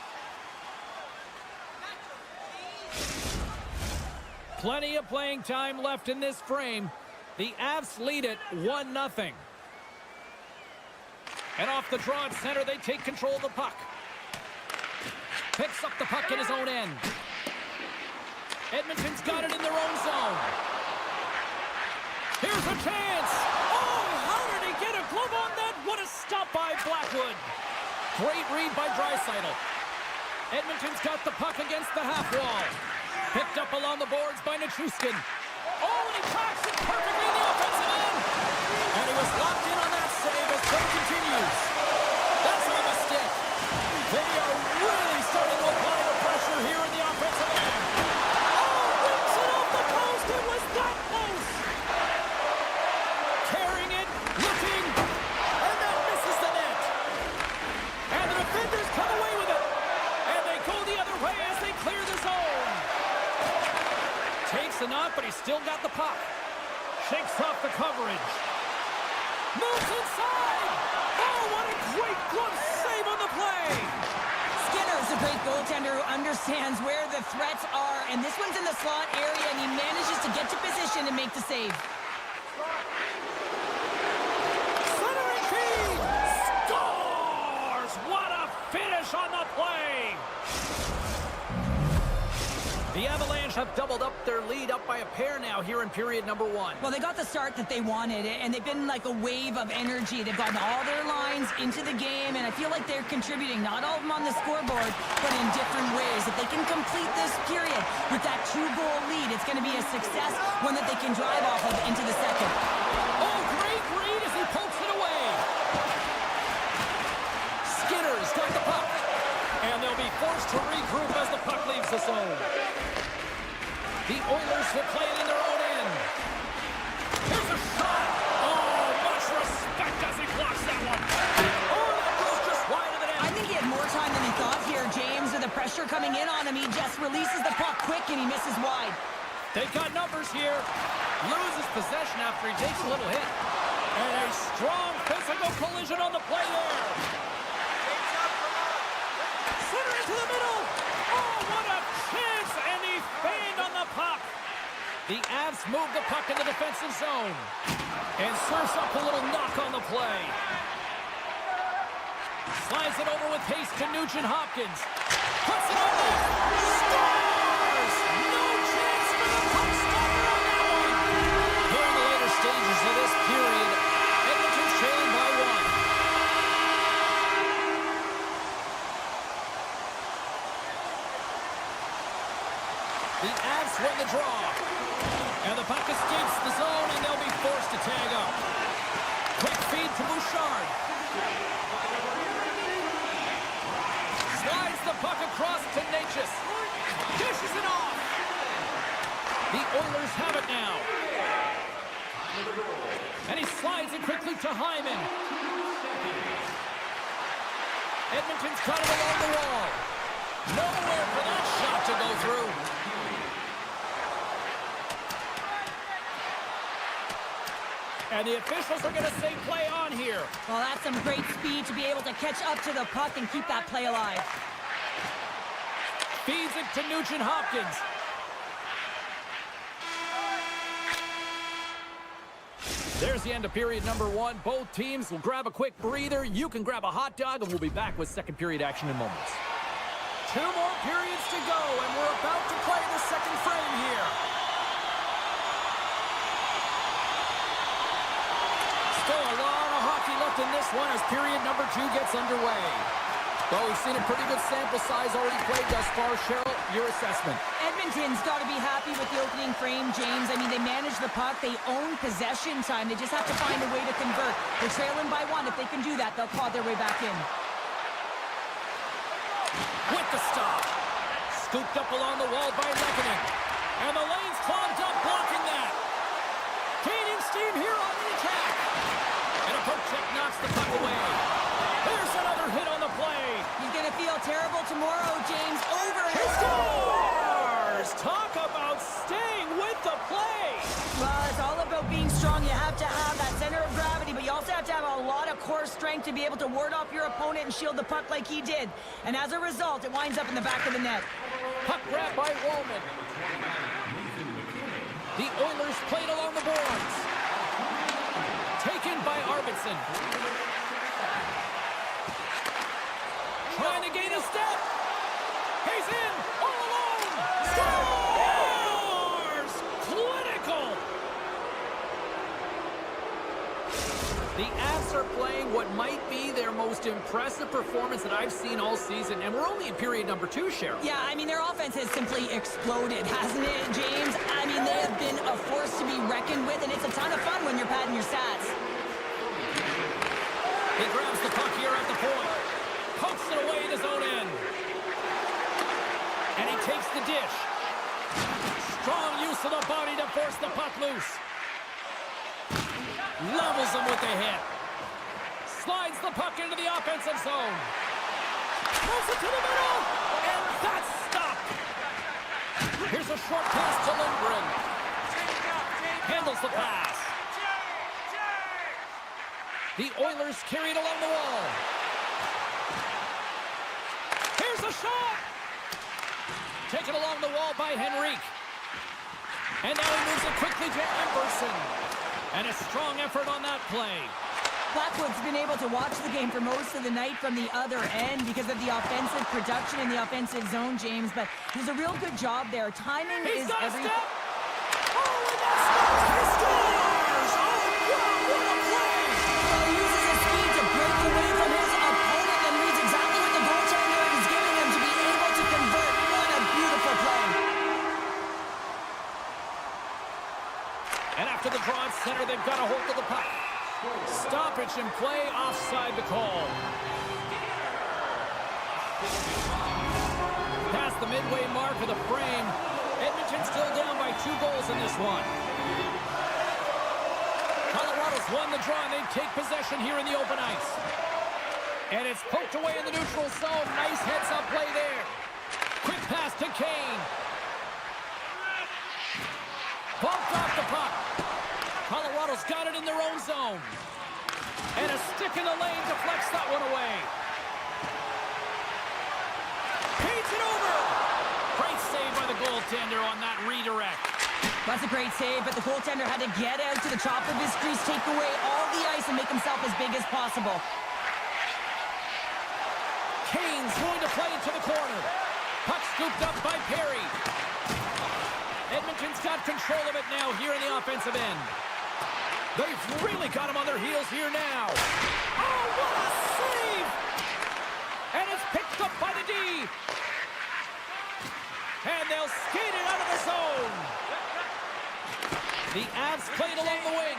Speaker 1: Plenty of playing time left in this frame. The Avs lead it 1-0. And off the draw at center, they take control of the puck. Picks up the puck in his own end. Edmonton's got it in their own zone. Here's a chance. Oh, how did he get a glove on that? What a stop by Blackwood. Great read by Draisaitl. Edmonton's got the puck against the half wall. Picked up along the boards by Nichushkin. Oh, and he tracks it perfectly in the offensive end. And he was locked in on that save as play continues. That's on the stick. They are really starting to apply the pressure here in the offensive end. Oh, whips it off the post. It was that close. Carrying it, looking, and that misses the net. And the defenders come away with it. And they go the other way as they clear the zone. Takes a knock, but he's still got the puck. Shakes off the coverage. Moves inside. Oh, what a great glove save on the play.
Speaker 2: Skinner's a great goaltender who understands where the threats are, and this one's in the slot area, and he manages to get to position and make the save.
Speaker 1: Centering feed. Scores! What a finish on the play. The Avalanche have doubled up their lead, up by a pair now here in period number 1.
Speaker 2: Well, they got the start that they wanted, and they've been like a wave of energy. They've gotten all their lines into the game, and I feel like they're contributing, not all of them on the scoreboard, but in different ways. If they can complete this period with that 2-goal lead, it's going to be a success, one that they can drive off of into the second.
Speaker 1: Oh, great read as he pokes it away. Skinner's got the puck, and they'll be forced to regroup as the puck leaves the zone. The Oilers will play it in their own end. Here's a shot. Oh, much respect as he blocks that one. Oh, that goes just wide of the net.
Speaker 2: I think he had more time than he thought here, James. With the pressure coming in on him, he just releases the puck quick and he misses wide.
Speaker 1: They've got numbers here. Loses possession after he takes a little hit. And a strong physical collision on the play there. Center into the middle. Oh, what a chance. And he fanned on the puck. The Avs move the puck in the defensive zone. And serves up a little knock on the play. Slides it over with haste to Nugent Hopkins. Puts it on there. Scores! No chance for the puck stopper on that one. Here in the later stages of this period, Edmonton's trailing by 1. The Avs win the draw. And the puck escapes the zone, and they'll be forced to tag up. Quick feed to Bouchard. Slides the puck across to Natchez. Dishes it off. The Oilers have it now. And he slides it quickly to Hyman. Edmonton's got it along the wall. Nowhere for that shot to go through. And the officials are going to say play on here.
Speaker 2: Well, that's some great speed to be able to catch up to the puck and keep that play alive.
Speaker 1: Feeds it to Nugent-Hopkins. There's the end of period number 1. Both teams will grab a quick breather. You can grab a hot dog, and we'll be back with second period action in moments. 2 more periods to go, and we're about to play the second frame here. Still a lot of hockey left in this one as period number 2 gets underway. Well, we've seen a pretty good sample size already played thus far. Cheryl, your assessment.
Speaker 2: Edmonton's got to be happy with the opening frame, James. I mean, they manage the puck. They own possession time. They just have to find a way to convert. They're trailing by 1. If they can do that, they'll claw their way back in.
Speaker 1: With the stop. Scooped up along the wall by Lekanen. And the lane's clogged up, blocking that. Gaining steam here on the attack. And a poke check knocks the puck away. There's another hit on the play.
Speaker 2: He's going to feel terrible tomorrow, James. Over
Speaker 1: He
Speaker 2: and
Speaker 1: scores! Talk about staying with the play.
Speaker 2: Well, it's all about being strong. You have to have that center of gravity, but you also have to have a lot of core strength to be able to ward off your opponent and shield the puck like he did. And as a result, it winds up in the back of the net.
Speaker 1: Puck grab by Roman. The Oilers played along the boards. Taken by Arvidsson. Trying to gain a step. He's in all alone. Scores! Clinical. The Avs are playing what might be their most impressive performance that I've seen all season, and we're only in period number 2, Cheryl.
Speaker 2: Yeah, I mean, their offense has simply exploded, hasn't it, James? I mean, they have been a force to be reckoned with, and it's a ton of fun when you're padding your stats.
Speaker 1: He grabs the puck here at the point. Pokes it away in his own end. And he takes the dish. Strong use of the body to force the puck loose. Levels him with the hit. Slides the puck into the offensive zone. Throws it to the middle. And that's stopped. Here's a short pass to Lindgren. Handles the pass. The Oilers carry it along the wall. Here's a shot! Taken along the wall by Henrique. And now he moves it quickly to Emberson. And a strong effort on that play.
Speaker 2: Blackwood's been able to watch the game for most of the night from the other end because of the offensive production in the offensive zone, James. But there's a real good job there. Timing
Speaker 1: He's
Speaker 2: is
Speaker 1: got a
Speaker 2: everything.
Speaker 1: step! Oh, and that stops! He scores! Oh, wow, what a play!
Speaker 2: Well, he uses his speed to break away from his opponent and reads exactly what the goaltender is giving him to be able to convert. What a beautiful play.
Speaker 1: And after the draw at center, they've got a hold of the puck. Stoppage in play, offside the call. Past the midway mark of the frame, Edmonton still down by 2 goals in this one. Colorado's won the draw, and they take possession here in the open ice. And it's poked away in the neutral zone. Nice heads-up play there. Quick pass to Kane. Bumped off the puck. Colorado's got it in their own zone. And a stick in the lane deflects that one away. Feeds it over. Great save by the goaltender on that redirect.
Speaker 2: That's a great save, but the goaltender had to get out to the top of his crease, take away all the ice, and make himself as big as possible.
Speaker 1: Kane's going to play into the corner. Puck scooped up by Perry. Edmonton's got control of it now here in the offensive end. They've really got him on their heels here now. Oh, what a save! And it's picked up by the D. And they'll skate it out of the zone. The Avs played along the wing.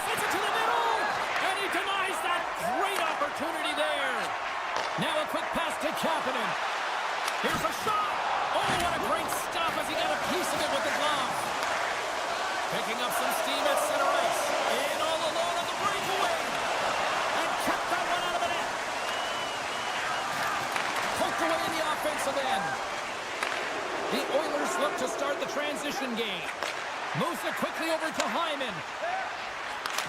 Speaker 1: Sends it to the middle. And he denies that great opportunity there. Now a quick pass to Kapanen. Here's a shot. Oh, what a great stop as he got a piece of it with the glove. Picking up some steam at center ice. In all alone on the breakaway. And kept that one out of the net. Poked away in the offensive end. The Oilers look to start the transition game. Moves it quickly over to Hyman.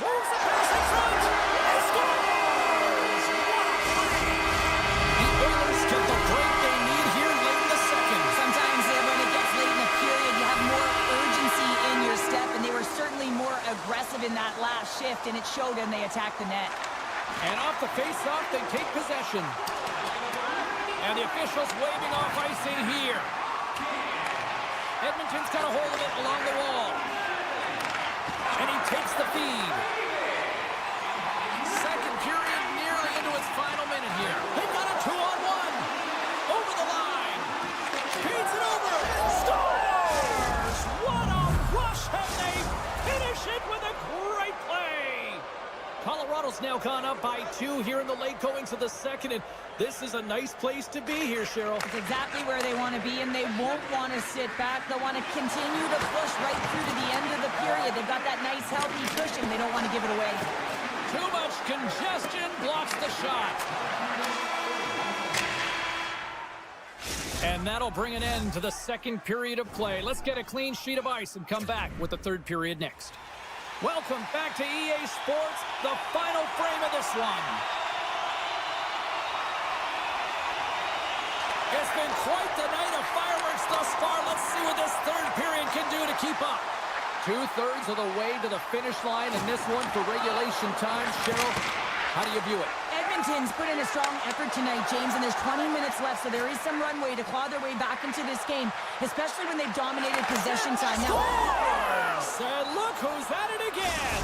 Speaker 1: Moves the pass in front. And scores! The Oilers get the break they need here late in the second.
Speaker 2: Sometimes when it gets late in the period, you have more urgency in your step, and they were certainly more aggressive in that last shift, and it showed when they attacked the net.
Speaker 1: And off the face-off, they take possession. And the officials waving off icing here. Edmonton's got a hold of it along the wall. And he takes the feed. Second period nearly into its final minute here. They've got a 2-on-1. Over the line. Feeds it over. Scores! What a rush, and they finish it with a great play. Colorado's now gone up by 2 here in the late goings of the second, and this is a nice place to be here, Cheryl.
Speaker 2: It's exactly where they want to be, and they won't want to sit back. They'll want to continue to push right through to the end of the period. They've got that nice, healthy cushion. They don't want to give it away.
Speaker 1: Too much congestion blocks the shot. And that'll bring an end to the second period of play. Let's get a clean sheet of ice and come back with the third period next. Welcome back to EA Sports, the final frame of this one. It's been quite the night of fireworks thus far. Let's see what this third period can do to keep up. 2/3 of the way to the finish line in this one for regulation time. Cheryl, how do you view it?
Speaker 2: Edmonton's put in a strong effort tonight, James, and there's 20 minutes left, so there is some runway to claw their way back into this game, especially when they've dominated possession time. Now,
Speaker 1: And look who's at it again.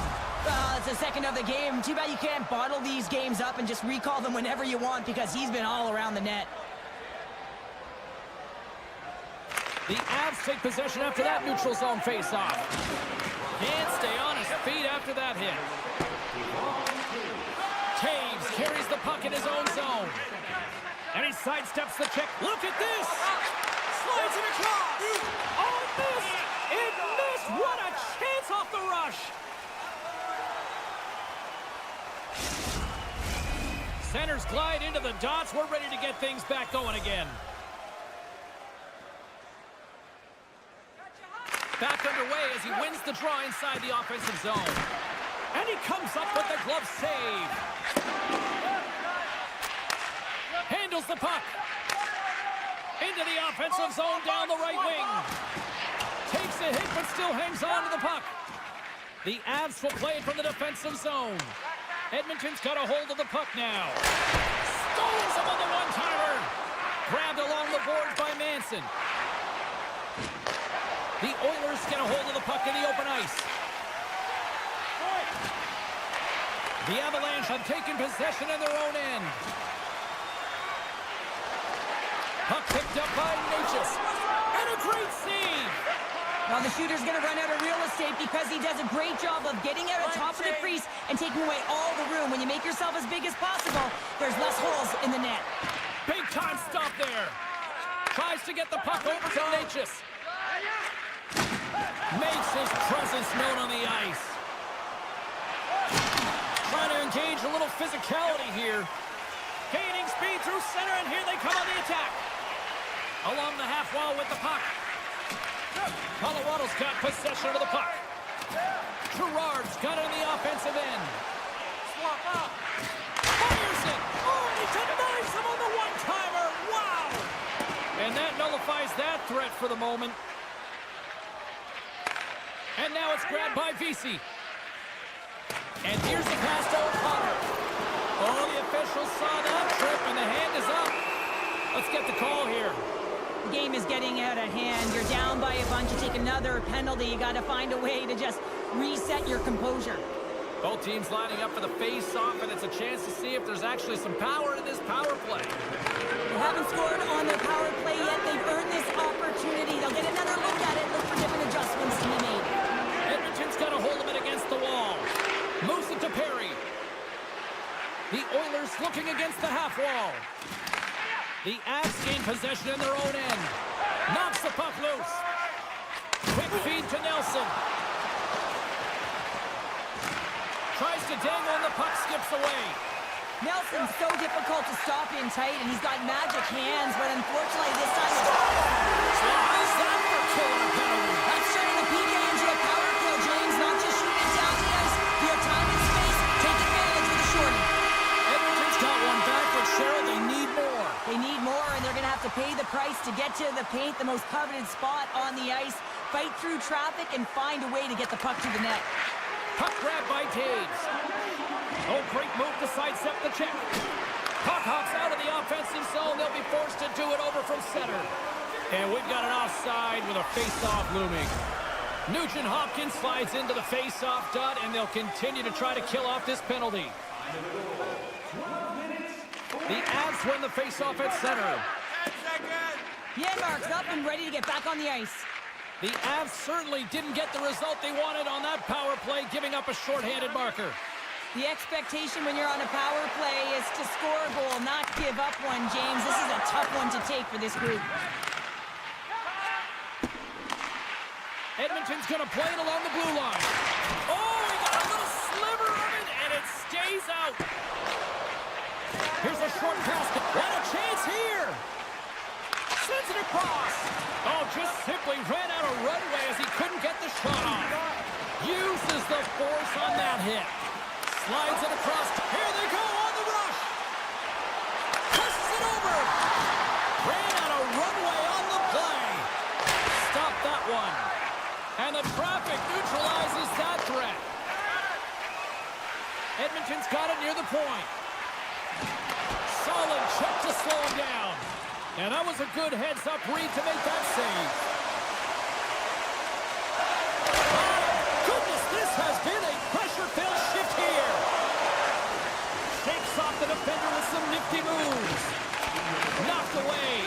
Speaker 2: it's the second of the game. Too bad you can't bottle these games up and just recall them whenever you want, because he's been all around the net.
Speaker 1: The Avs take possession after that neutral zone face-off. Can't stay on his feet after that hit. Taves carries the puck in his own zone. And he sidesteps the check. Look at this! Slides it across! Oh, it missed! It missed! What a chance off the rush! Centers glide into the dots. We're ready to get things back going again. Back underway as he wins the draw inside the offensive zone. And he comes up with the glove save. Handles the puck. Into the offensive zone down the right wing. Takes a hit but still hangs on to the puck. The Avs will play it from the defensive zone. Edmonton's got a hold of the puck now. Stones him on the one-timer. Grabbed along the boards by Manson. The Oilers get a hold of the puck in the open ice. The Avalanche have taken possession in their own end. Puck picked up by Natchez. And a great save.
Speaker 2: Well, the shooter's going to run out of real estate because he does a great job of getting out of top of the crease and taking away all the room. When you make yourself as big as possible, there's less holes in the net.
Speaker 1: Big time stop there. Tries to get the puck over to Natchez. Makes his presence known on the ice. Trying to engage a little physicality here. Gaining speed through center, and here they come on the attack. Along the half wall with the puck. Colorado's got possession of the puck. Girard's got it on the offensive end.
Speaker 3: Swap up.
Speaker 1: Fires it. Oh, he denies him on the one-timer. Wow. And that nullifies that threat for the moment. And now it's grabbed by Vesey. And here's the pass to O'Connor. Oh, the officials saw that trip, and the hand is up. Let's get the call here.
Speaker 2: The game is getting out of hand. You're down by a bunch. You take another penalty. You got to find a way to just reset your composure.
Speaker 1: Both teams lining up for the face-off, and it's a chance to see if there's actually some power in this power play.
Speaker 2: They haven't scored on their power play yet. They've earned this opportunity. They'll get another look at it, look for different adjustments to be made.
Speaker 1: Edmonton's got a hold of it against the wall. Moves it to Perry. The Oilers looking against the half wall. The Avs gain possession in their own end. Knocks the puck loose. Quick feed to Nelson. Tries to dangle and the puck skips away.
Speaker 2: Nelson's so difficult to stop in tight, and he's got magic hands, but unfortunately this time...
Speaker 1: So how's that for killing a penalty?
Speaker 2: That's turning the PK into a to get to the paint, the most coveted spot on the ice, fight through traffic, and find a way to get the puck to the net.
Speaker 1: Puck grab by Taves. Oh, great move to sidestep the check. Puck hops out of the offensive zone. They'll be forced to do it over from center. And we've got an offside with a face-off looming. Nugent Hopkins slides into the face-off dot, and they'll continue to try to kill off this penalty. The Avs win the face-off at center.
Speaker 3: 10 seconds.
Speaker 2: Janmark's up and ready to get back on the ice.
Speaker 1: The Avs certainly didn't get the result they wanted on that power play, giving up a shorthanded marker.
Speaker 2: The expectation when you're on a power play is to score a goal, not give up one, James. This is a tough one to take for this group.
Speaker 1: Edmonton's going to play it along the blue line. Oh, he got a little sliver of it, and it stays out. Here's a short pass. What a chance here. Sends it across. Oh, just simply ran out of runway as he couldn't get the shot off. Uses the force on that hit. Slides it across. Here they go on the rush. Pushes it over. Ran out of runway on the play. Stop that one. And the traffic neutralizes that threat. Edmonton's got it near the point. Solid check to slow him down. And that was a good heads-up read to make that save. Goodness, this has been a pressure-filled shift here. Shakes off the defender with some nifty moves. Knocked away.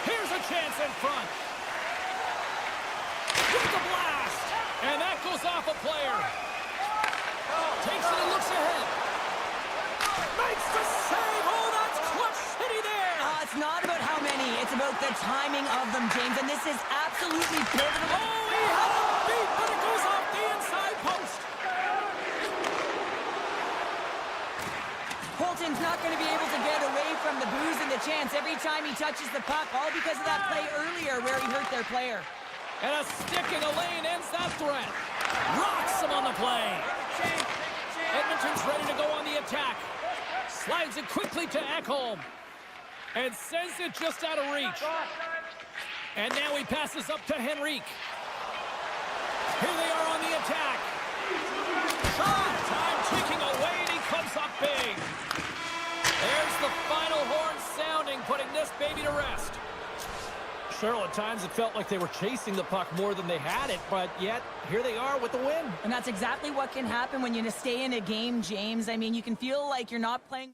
Speaker 1: Here's a chance in front. With the blast. And that goes off a player. Takes it and looks ahead. Makes the save. Oh, that's clutch city there.
Speaker 2: It's not about how many. It's about the timing of them, James. And this is absolutely pivotal.
Speaker 1: Oh, he had a beat, but it goes off the inside post.
Speaker 2: Colton's not going to be able to get away from the booze and the chance every time he touches the puck, all because of that play earlier where he hurt their player.
Speaker 1: And a stick in the lane ends that threat. Rocks him on the play. Edmonton's ready to go on the attack. Slides it quickly to Ekholm. And sends it just out of reach. And now he passes up to Henrique. Here they are on the attack. Shot time ticking away, and he comes up big. There's the final horn sounding, putting this baby to rest. Cheryl, at times it felt like they were chasing the puck more than they had it, but yet here they are with the win.
Speaker 2: And that's exactly what can happen when you stay in a game, James. I mean, you can feel like you're not playing.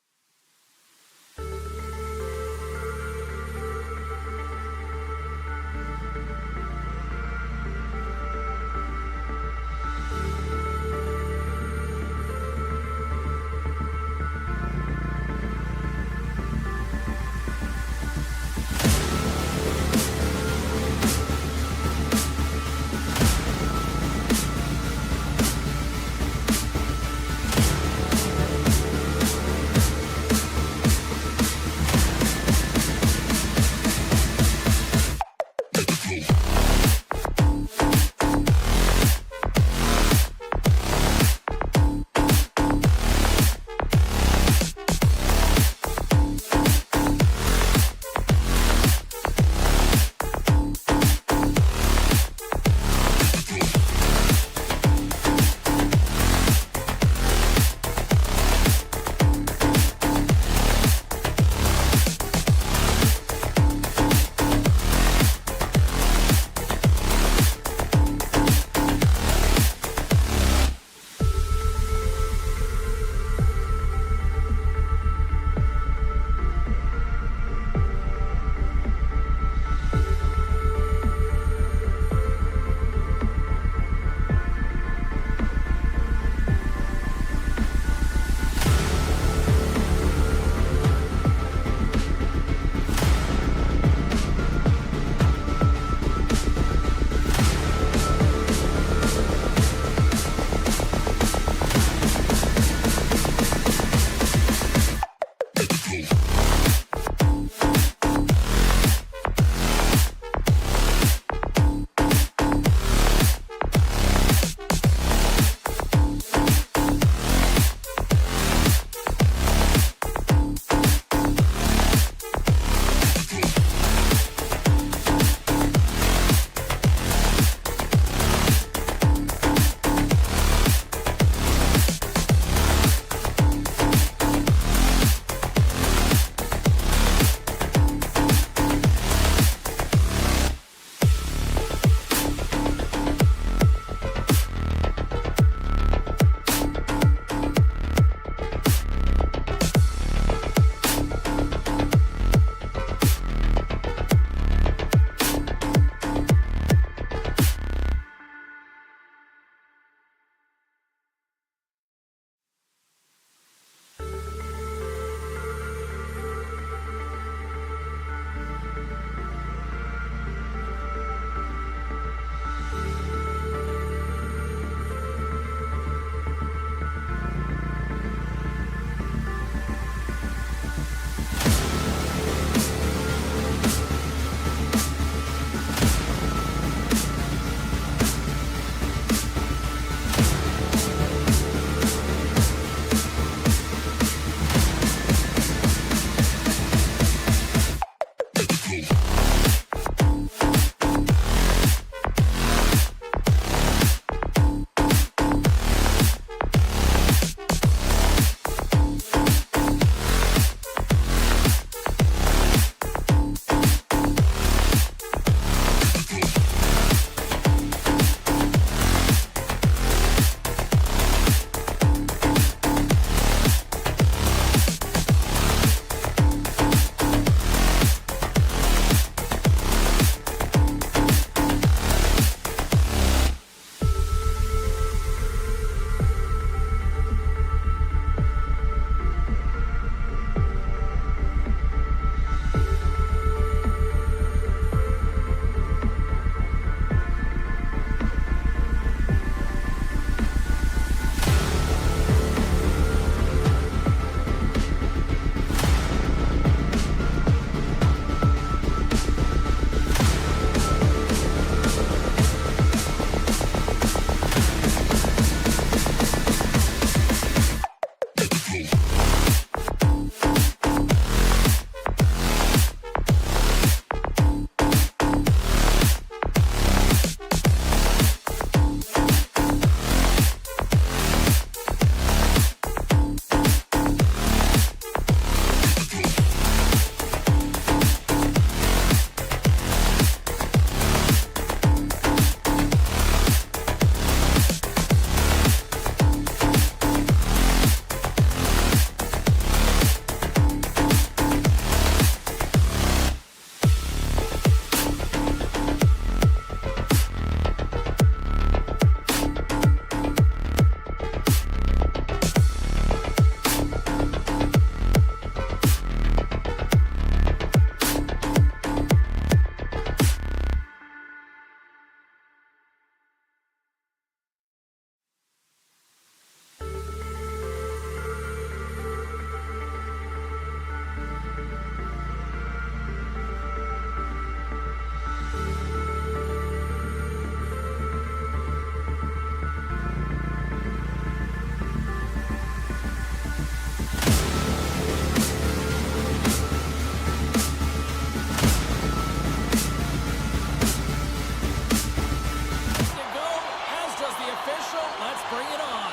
Speaker 1: bring it on.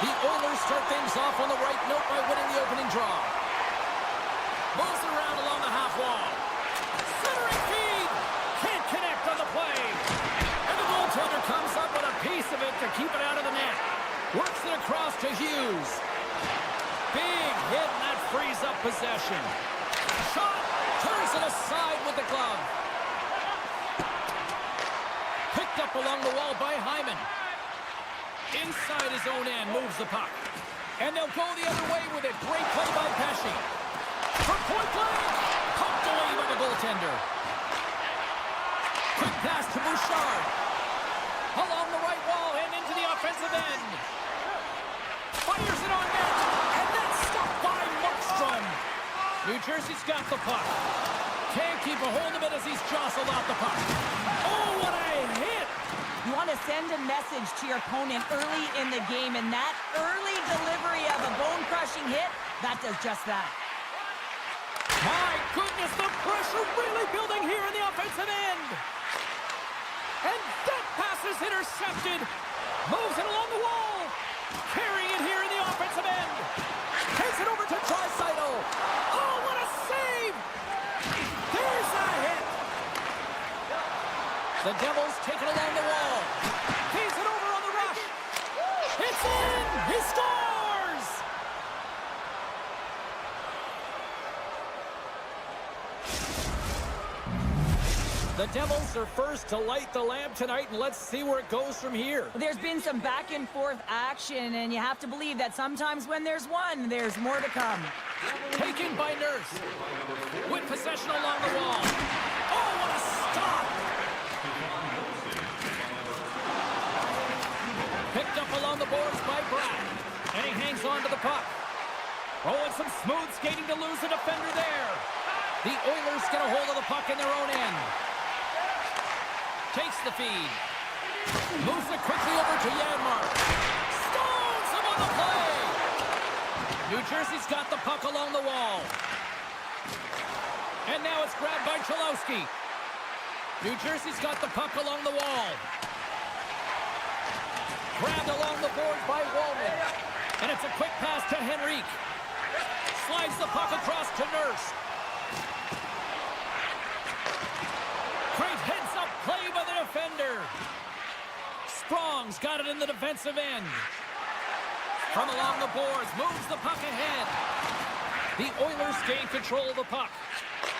Speaker 1: The Oilers start things off on the right note by winning the opening draw. Moves it around along the half wall. Centering feed. Can't connect on the play. And the goaltender comes up with a piece of it to keep it out of the net. Works it across to Hughes. Big hit, and that frees up possession. Shot. Turns it aside with the glove. Picked up along the wall by Hyman. Inside his own end, moves the puck. And they'll go the other way with it. Great play by Pesce. For point blank. Pumped away by the goaltender. Quick pass to Bouchard. Along the right wall and into the offensive end. Fires it on net. And that's stopped by Markstrom. New Jersey's got the puck. Can't keep a hold of it as he's jostled off the puck. Oh, what a hit!
Speaker 2: You want to send a message to your opponent early in the game, and that early delivery of a bone-crushing hit, that does just that.
Speaker 1: My goodness, the pressure really building here in the offensive end. And that pass is intercepted. Moves it along the wall. Carrying it here in the offensive end. Takes it over to Draisaitl. Oh, what a save! There's a hit. The Devils take it along the wall. Feeds it over on the rush. It's in! He scores! The Devils are first to light the lamp tonight, and let's see where it goes from here.
Speaker 2: There's been some back and forth action, and you have to believe that sometimes when there's one, there's more to come.
Speaker 1: Taken by Nurse. With possession along the wall. Oh, what a stop! Picked up along the boards by Bratt. And he hangs on to the puck. Oh, and some smooth skating to lose a defender there. The Oilers get a hold of the puck in their own end. Takes the feed. Moves it quickly over to Janmark. Stones him on the play. New Jersey's got the puck along the wall. And now it's grabbed by Cholowski. New Jersey's got the puck along the wall. Grabbed along the boards by Wallman. And it's a quick pass to Henrique. Slides the puck across to Nurse. Great heads-up play by the defender. Sprong's got it in the defensive end. From along the boards, moves the puck ahead. The Oilers gain control of the puck.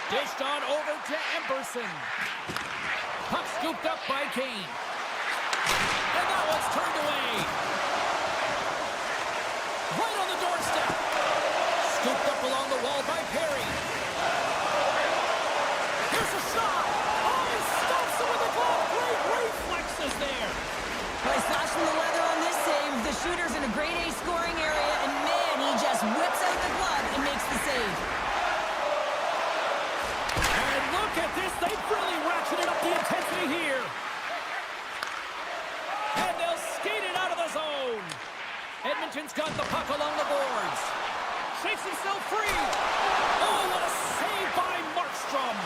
Speaker 1: Dished on over to Emberson. Puck scooped up by Kane. And that one's turned away. Right on the doorstep. Scooped up along the wall by Perry. Here's a shot. Oh, he stops it with the glove. Great reflexes there.
Speaker 2: Well, he's flashing the weather on this save. The shooter's in a grade A scoring area, and man, he just whips out the glove and makes the save.
Speaker 1: And look at this. They've really ratcheted up the intensity here. And they'll skate it out of the zone. Edmonton's got the puck along the boards. Shakes himself free. Oh, what a save by Markstrom.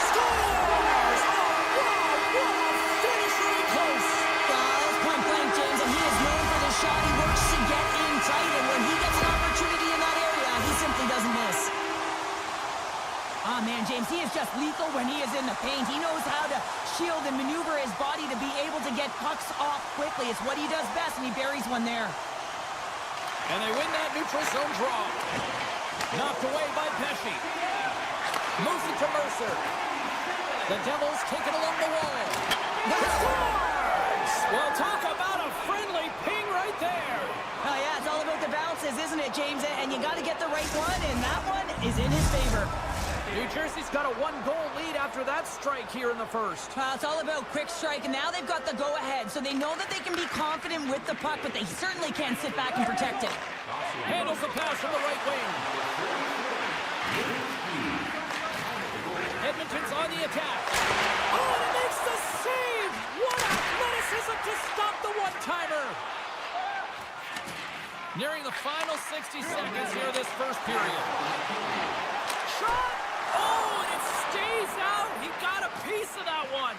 Speaker 1: Scores! Oh, wow, what a finish really close.
Speaker 2: That's point blank, James, and he is known for the shot. He works to get in tight, and when he gets an opportunity in that area, he simply doesn't miss. Ah, man, James, he is just lethal when he is in the paint. He knows how to shield and maneuver his body to be able to get pucks off quickly. It's what he does best, and he buries one there.
Speaker 1: And they win that neutral zone draw. Knocked away by Pesce. Moves it to Mercer. The Devils take it along the wall. Scores! Well, talk about a friendly ping right there.
Speaker 2: Oh, yeah, it's all about the bounces, isn't it, James? And you got to get the right one, and that one is in his favor.
Speaker 1: New Jersey's got a one-goal lead after that strike here in the first.
Speaker 2: It's all about quick strike, and now they've got the go-ahead, so they know that they can be confident with the puck, but they certainly can't sit back and protect it.
Speaker 1: Handles the pass from the right wing. Edmonton's on the attack. Oh, and it makes the save! What athleticism to stop the one-timer! Nearing the final 60 seconds here of this first period. Shot! Oh, and it stays out. He got a piece of that one.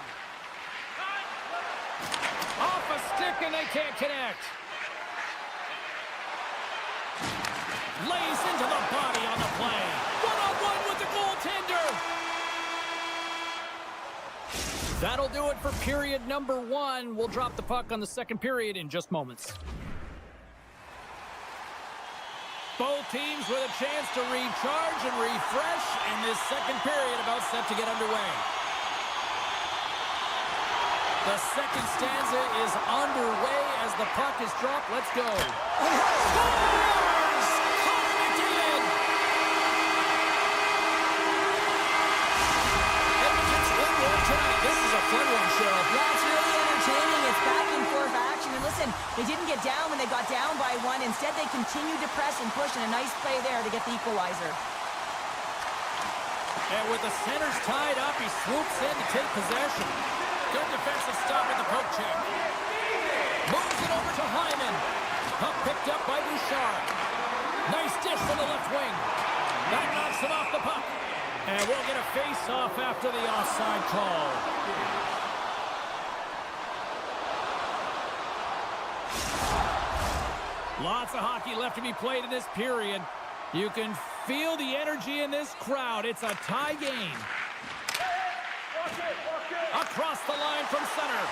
Speaker 1: Off a stick and they can't connect. Lays into the body on the play. One-on-one with the goaltender. That'll do it for period number 1. We'll drop the puck on the second period in just moments. Both teams with a chance to recharge and refresh, and this second period about set to get underway. The second stanza is underway as the puck is dropped. Let's go. Scores! Connor McDavid! Edmonton's in one tonight. This is a fun one, Cheryl.
Speaker 2: Yeah, it's really entertaining. It's back and forth action. And listen, they didn't get down when they got down by 1. Instead, they continued to press and push, and a nice play there to get the equalizer.
Speaker 1: And with the centers tied up, he swoops in to take possession. Good defensive stop with the poke check. Moves it over to Hyman. Puck picked up by Bouchard. Nice dish from the left wing. That knocks him off the puck. And we'll get a face-off after the offside call. Lots of hockey left to be played in this period. You can feel the energy in this crowd. It's a tie game. Across the line from center.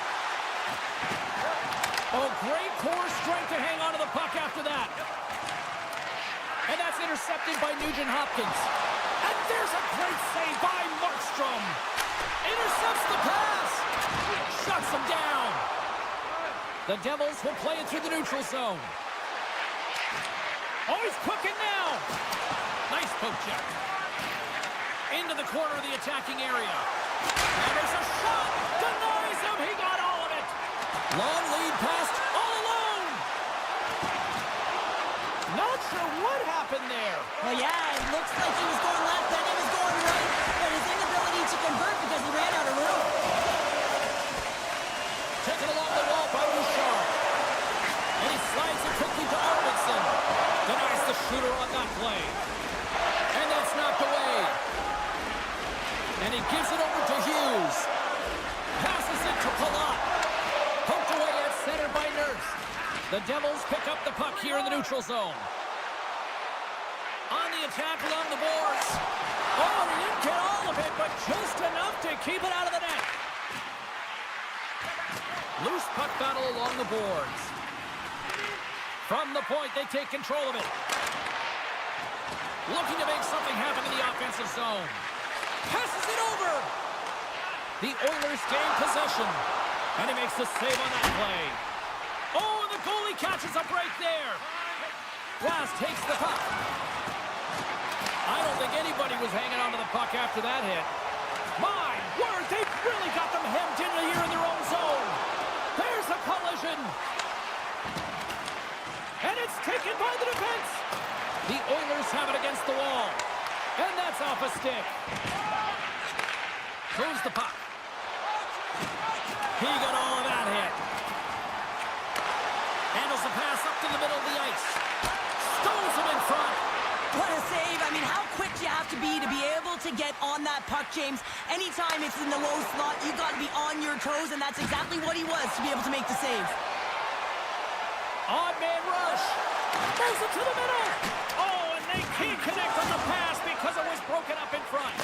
Speaker 1: Oh, great core strength to hang on to the puck after that. And that's intercepted by Nugent Hopkins. And there's a great save by Markstrom. Intercepts the pass. Shuts him down. The Devils will play it through the neutral zone. Oh, he's cooking now. Nice poke check. Into the corner of the attacking area. And there's a shot. Denies him. He got all of it. Long lead pass all alone. Not sure what happened there.
Speaker 2: Well, yeah, it looks like he was going left, then he was going right. But his inability to convert because he ran out of room.
Speaker 1: Taken along the wall by Bouchard. And he slides it quickly to Arvidsson. Denies the shooter on that play. And that's knocked away. And he gives it over to Hughes. Passes it to Palat. Poked away at center by Nurse. The Devils pick up the puck here in the neutral zone. On the attack along the boards. Oh, he didn't get all of it, but just enough to keep it out of the net. Loose puck battle along the boards. From the point, they take control of it. Looking to make something happen in the offensive zone. Passes it over. The Oilers gain possession. And he makes the save on that play. Oh, and the goalie catches up right there. Glass takes the puck. I don't think anybody was hanging on to the puck after that hit. My word, they've really got them hemmed in here in their own zone. There's a collision. And it's taken by the defense. The Oilers have it against the wall. And that's off a stick. Moves the puck. He got all of that hit. Handles the pass up to the middle of the ice. Stones him in front.
Speaker 2: What a save. I mean, how quick you have to be able to get on that puck, James. Anytime it's in the low slot, you've got to be on your toes, and that's exactly what he was to be able to make the save.
Speaker 1: Odd man rush. Moves it to the middle. Oh, and they can't connect on the pass because it was broken up in front.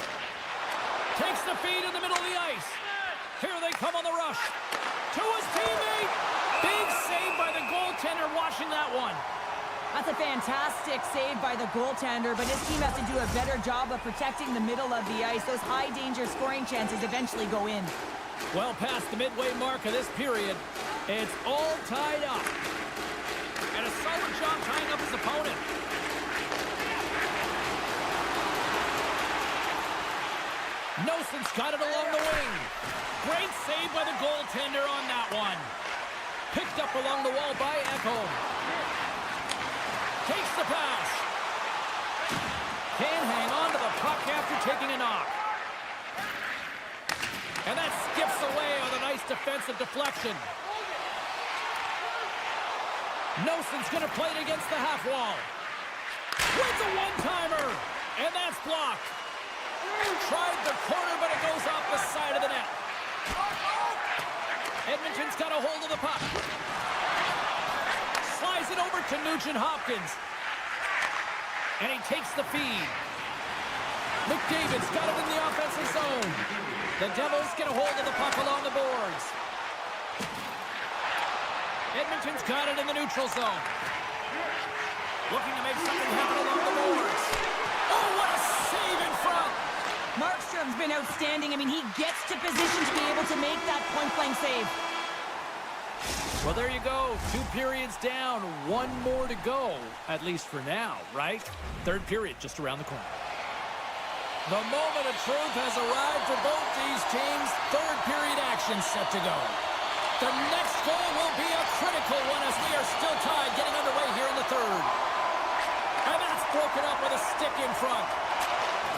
Speaker 1: Takes the feed in the middle of the ice. Here they come on the rush. To his teammate. Big save by the goaltender watching that one.
Speaker 2: That's a fantastic save by the goaltender, but his team has to do a better job of protecting the middle of the ice. Those high-danger scoring chances eventually go in.
Speaker 1: Well past the midway mark of this period, it's all tied up. And a solid job tying up his opponent. Noson's got it along the wing. Great save by the goaltender on that one. Picked up along the wall by Ekholm. Takes the pass. Can't hang on to the puck after taking a knock. And that skips away on a nice defensive deflection. Noson's going to play it against the half wall. Wins a one-timer. And that's blocked. Tried the corner, but it goes off the side of the net. Edmonton's got a hold of the puck. Slides it over to Nugent-Hopkins. And he takes the feed. McDavid's got it in the offensive zone. The Devils get a hold of the puck along the boards. Edmonton's got it in the neutral zone. Looking to make something happen along the boards. Oh, what a save in front!
Speaker 2: Markstrom's been outstanding. I mean, he gets to position to be able to make that point-blank save.
Speaker 1: Well, there you go. 2 periods down, 1 more to go, at least for now, right? Third period just around the corner. The moment of truth has arrived for both these teams. Third period action set to go. The next goal will be a critical one as we are still tied, getting underway here in the third. And that's broken up with a stick in front.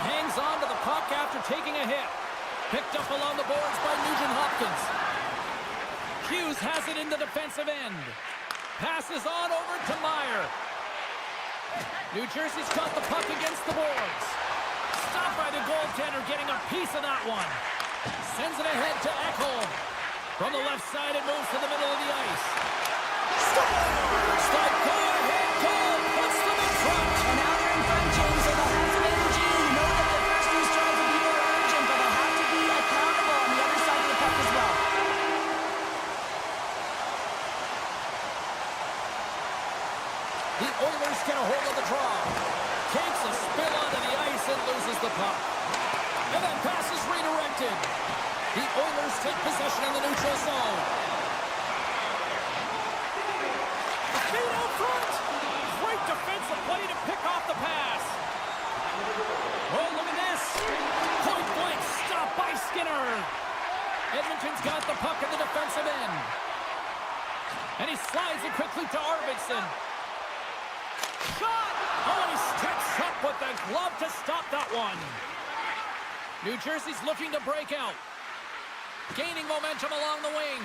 Speaker 1: Hangs on to the puck after taking a hit. Picked up along the boards by Nugent-Hopkins. Hughes has it in the defensive end. Passes on over to Meyer. New Jersey's got the puck against the boards. Stopped by the goaltender, getting a piece of that one. Sends it ahead to Ekholm. From the left side, it moves to the middle of the ice. Scores! The go-ahead goal puts them in front.
Speaker 2: And now they're in front, James, so they'll have some energy. You know that their first two strikes will be more urgent, but they'll have to be accountable on the other side of the puck as well.
Speaker 1: The Oilers get a hold of the draw. Takes a spin onto the ice and loses the puck. And that pass is redirected. The Oilers take possession in the neutral zone. The feed out front. Great defensive play to pick off the pass. Oh, look at this. Point blank stop by Skinner. Edmonton's got the puck in the defensive end. And he slides it quickly to Arvidsson. Shot! Oh, and he steps up with the glove to stop that one. New Jersey's looking to break out. Gaining momentum along the wing.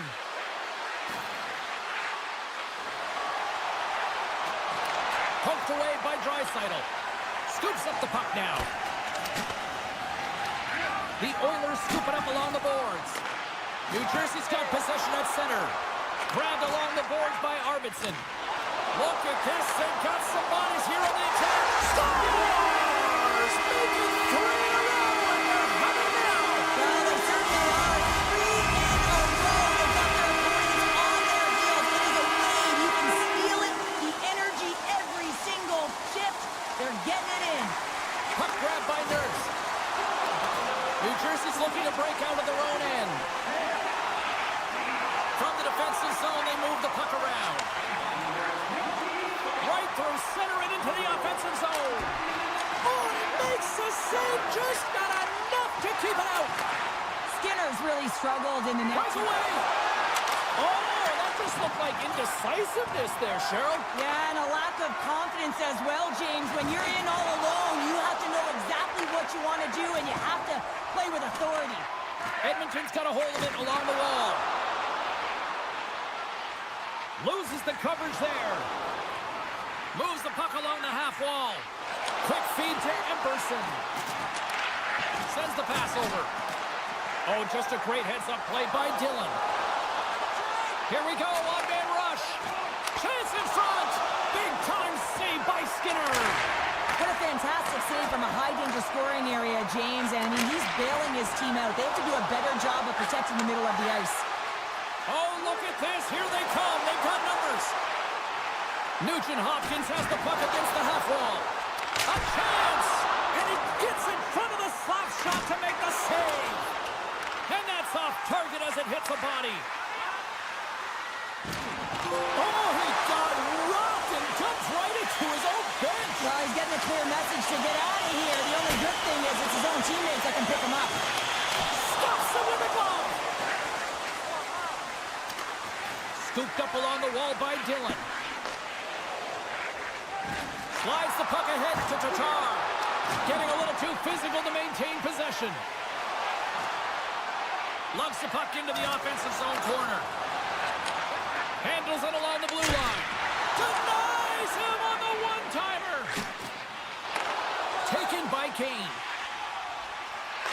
Speaker 1: Poked away by Draisaitl. Scoops up the puck now. The Oilers scoop it up along the boards. New Jersey's got possession at center. Grabbed along the boards by Arvidsson. Look at this, they've got some bodies here on the attack. Stars! Making 3 in a row, and they're humming now.
Speaker 2: Well, they certainly are. 3 in a row. They've got their opponents on their heels. It is a wave. You can feel it. The energy every single shift. They're getting it in.
Speaker 1: Puck grab by Nurse. New Jersey's looking to break out of their own end. From the defensive zone, they move the puck around. Right through center and into the offensive zone. Oh, and he makes the save. Just got enough to keep it out.
Speaker 2: Skinner's really struggled in the net.
Speaker 1: Right away. Oh, that just looked like indecisiveness there, Cheryl.
Speaker 2: Yeah, and a lack of confidence as well, James. When you're in all alone, you have to know exactly what you want to do, and you have to play with authority.
Speaker 1: Edmonton's got a hold of it along the wall. Loses the coverage there. Moves the puck along the half wall. Quick feed to Emberson. Sends the pass over. Oh, just a great heads-up play by Dillon. Here we go, one-man rush. Chance in front. Big-time save by Skinner.
Speaker 2: What a fantastic save from a high-danger scoring area, James. And I mean, he's bailing his team out. They have to do a better job of protecting the middle of the ice.
Speaker 1: Oh, look at this. Here they come. They've got numbers. Nugent-Hopkins has the puck against the half wall. A chance! And he gets in front of the slap shot to make the save. And that's off target as it hits the body. Oh, he got rocked and jumps right into his own bench.
Speaker 2: Well, he's getting a clear message to get out of here. The only good thing is it's his own teammates that can pick him up.
Speaker 1: Stops him with a glove. Scooped up along the wall by Dillon. Slides the puck ahead to Tatar. Getting a little too physical to maintain possession. Lugs the puck into the offensive zone corner. Handles it along the blue line. Denies him on the one-timer. Taken by Kane.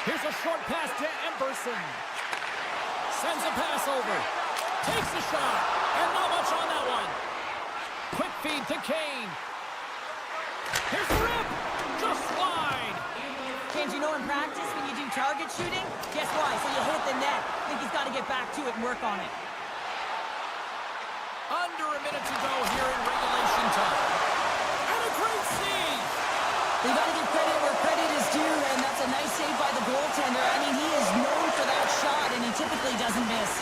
Speaker 1: Here's a short pass to Emberson. Sends a pass over. Takes a shot. And not much on that one. Quick feed to Kane. Here's the rip. Just wide.
Speaker 2: Kane, you know in practice when you do target shooting, guess why? So you hit the net. I think he's got to get back to it and work on it.
Speaker 1: Under a minute to go here in regulation time. And a great save.
Speaker 2: You got to give credit where credit is due, and that's a nice save by the goaltender. I mean, he is known for that shot, and he typically doesn't miss.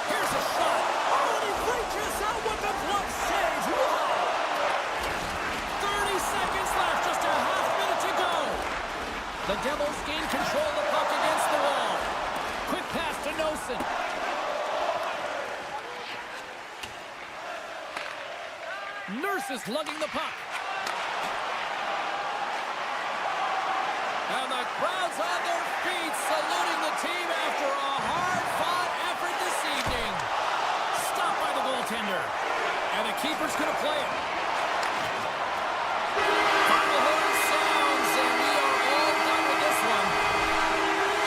Speaker 1: Here's a shot. Oh, and he reaches out with the glove save. Wow. 30 seconds left, just a half minute to go. The Devils gain control of the puck against the wall. Quick pass to Nosen. Nurse is lugging the puck. And the crowd's on their feet, saluting the team after a hard-fought effort this evening. Stopped by the goaltender. And the keeper's going to play it. Final horn sounds, and we are all done with this one.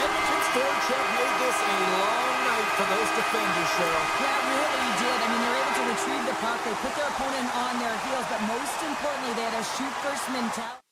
Speaker 4: Edmonton's forecheck made this a long night for those defenders, Cheryl.
Speaker 2: Yeah, really did. I mean, they were able to retrieve the puck. They put their opponent on their heels, but most importantly, they had a shoot-first mentality.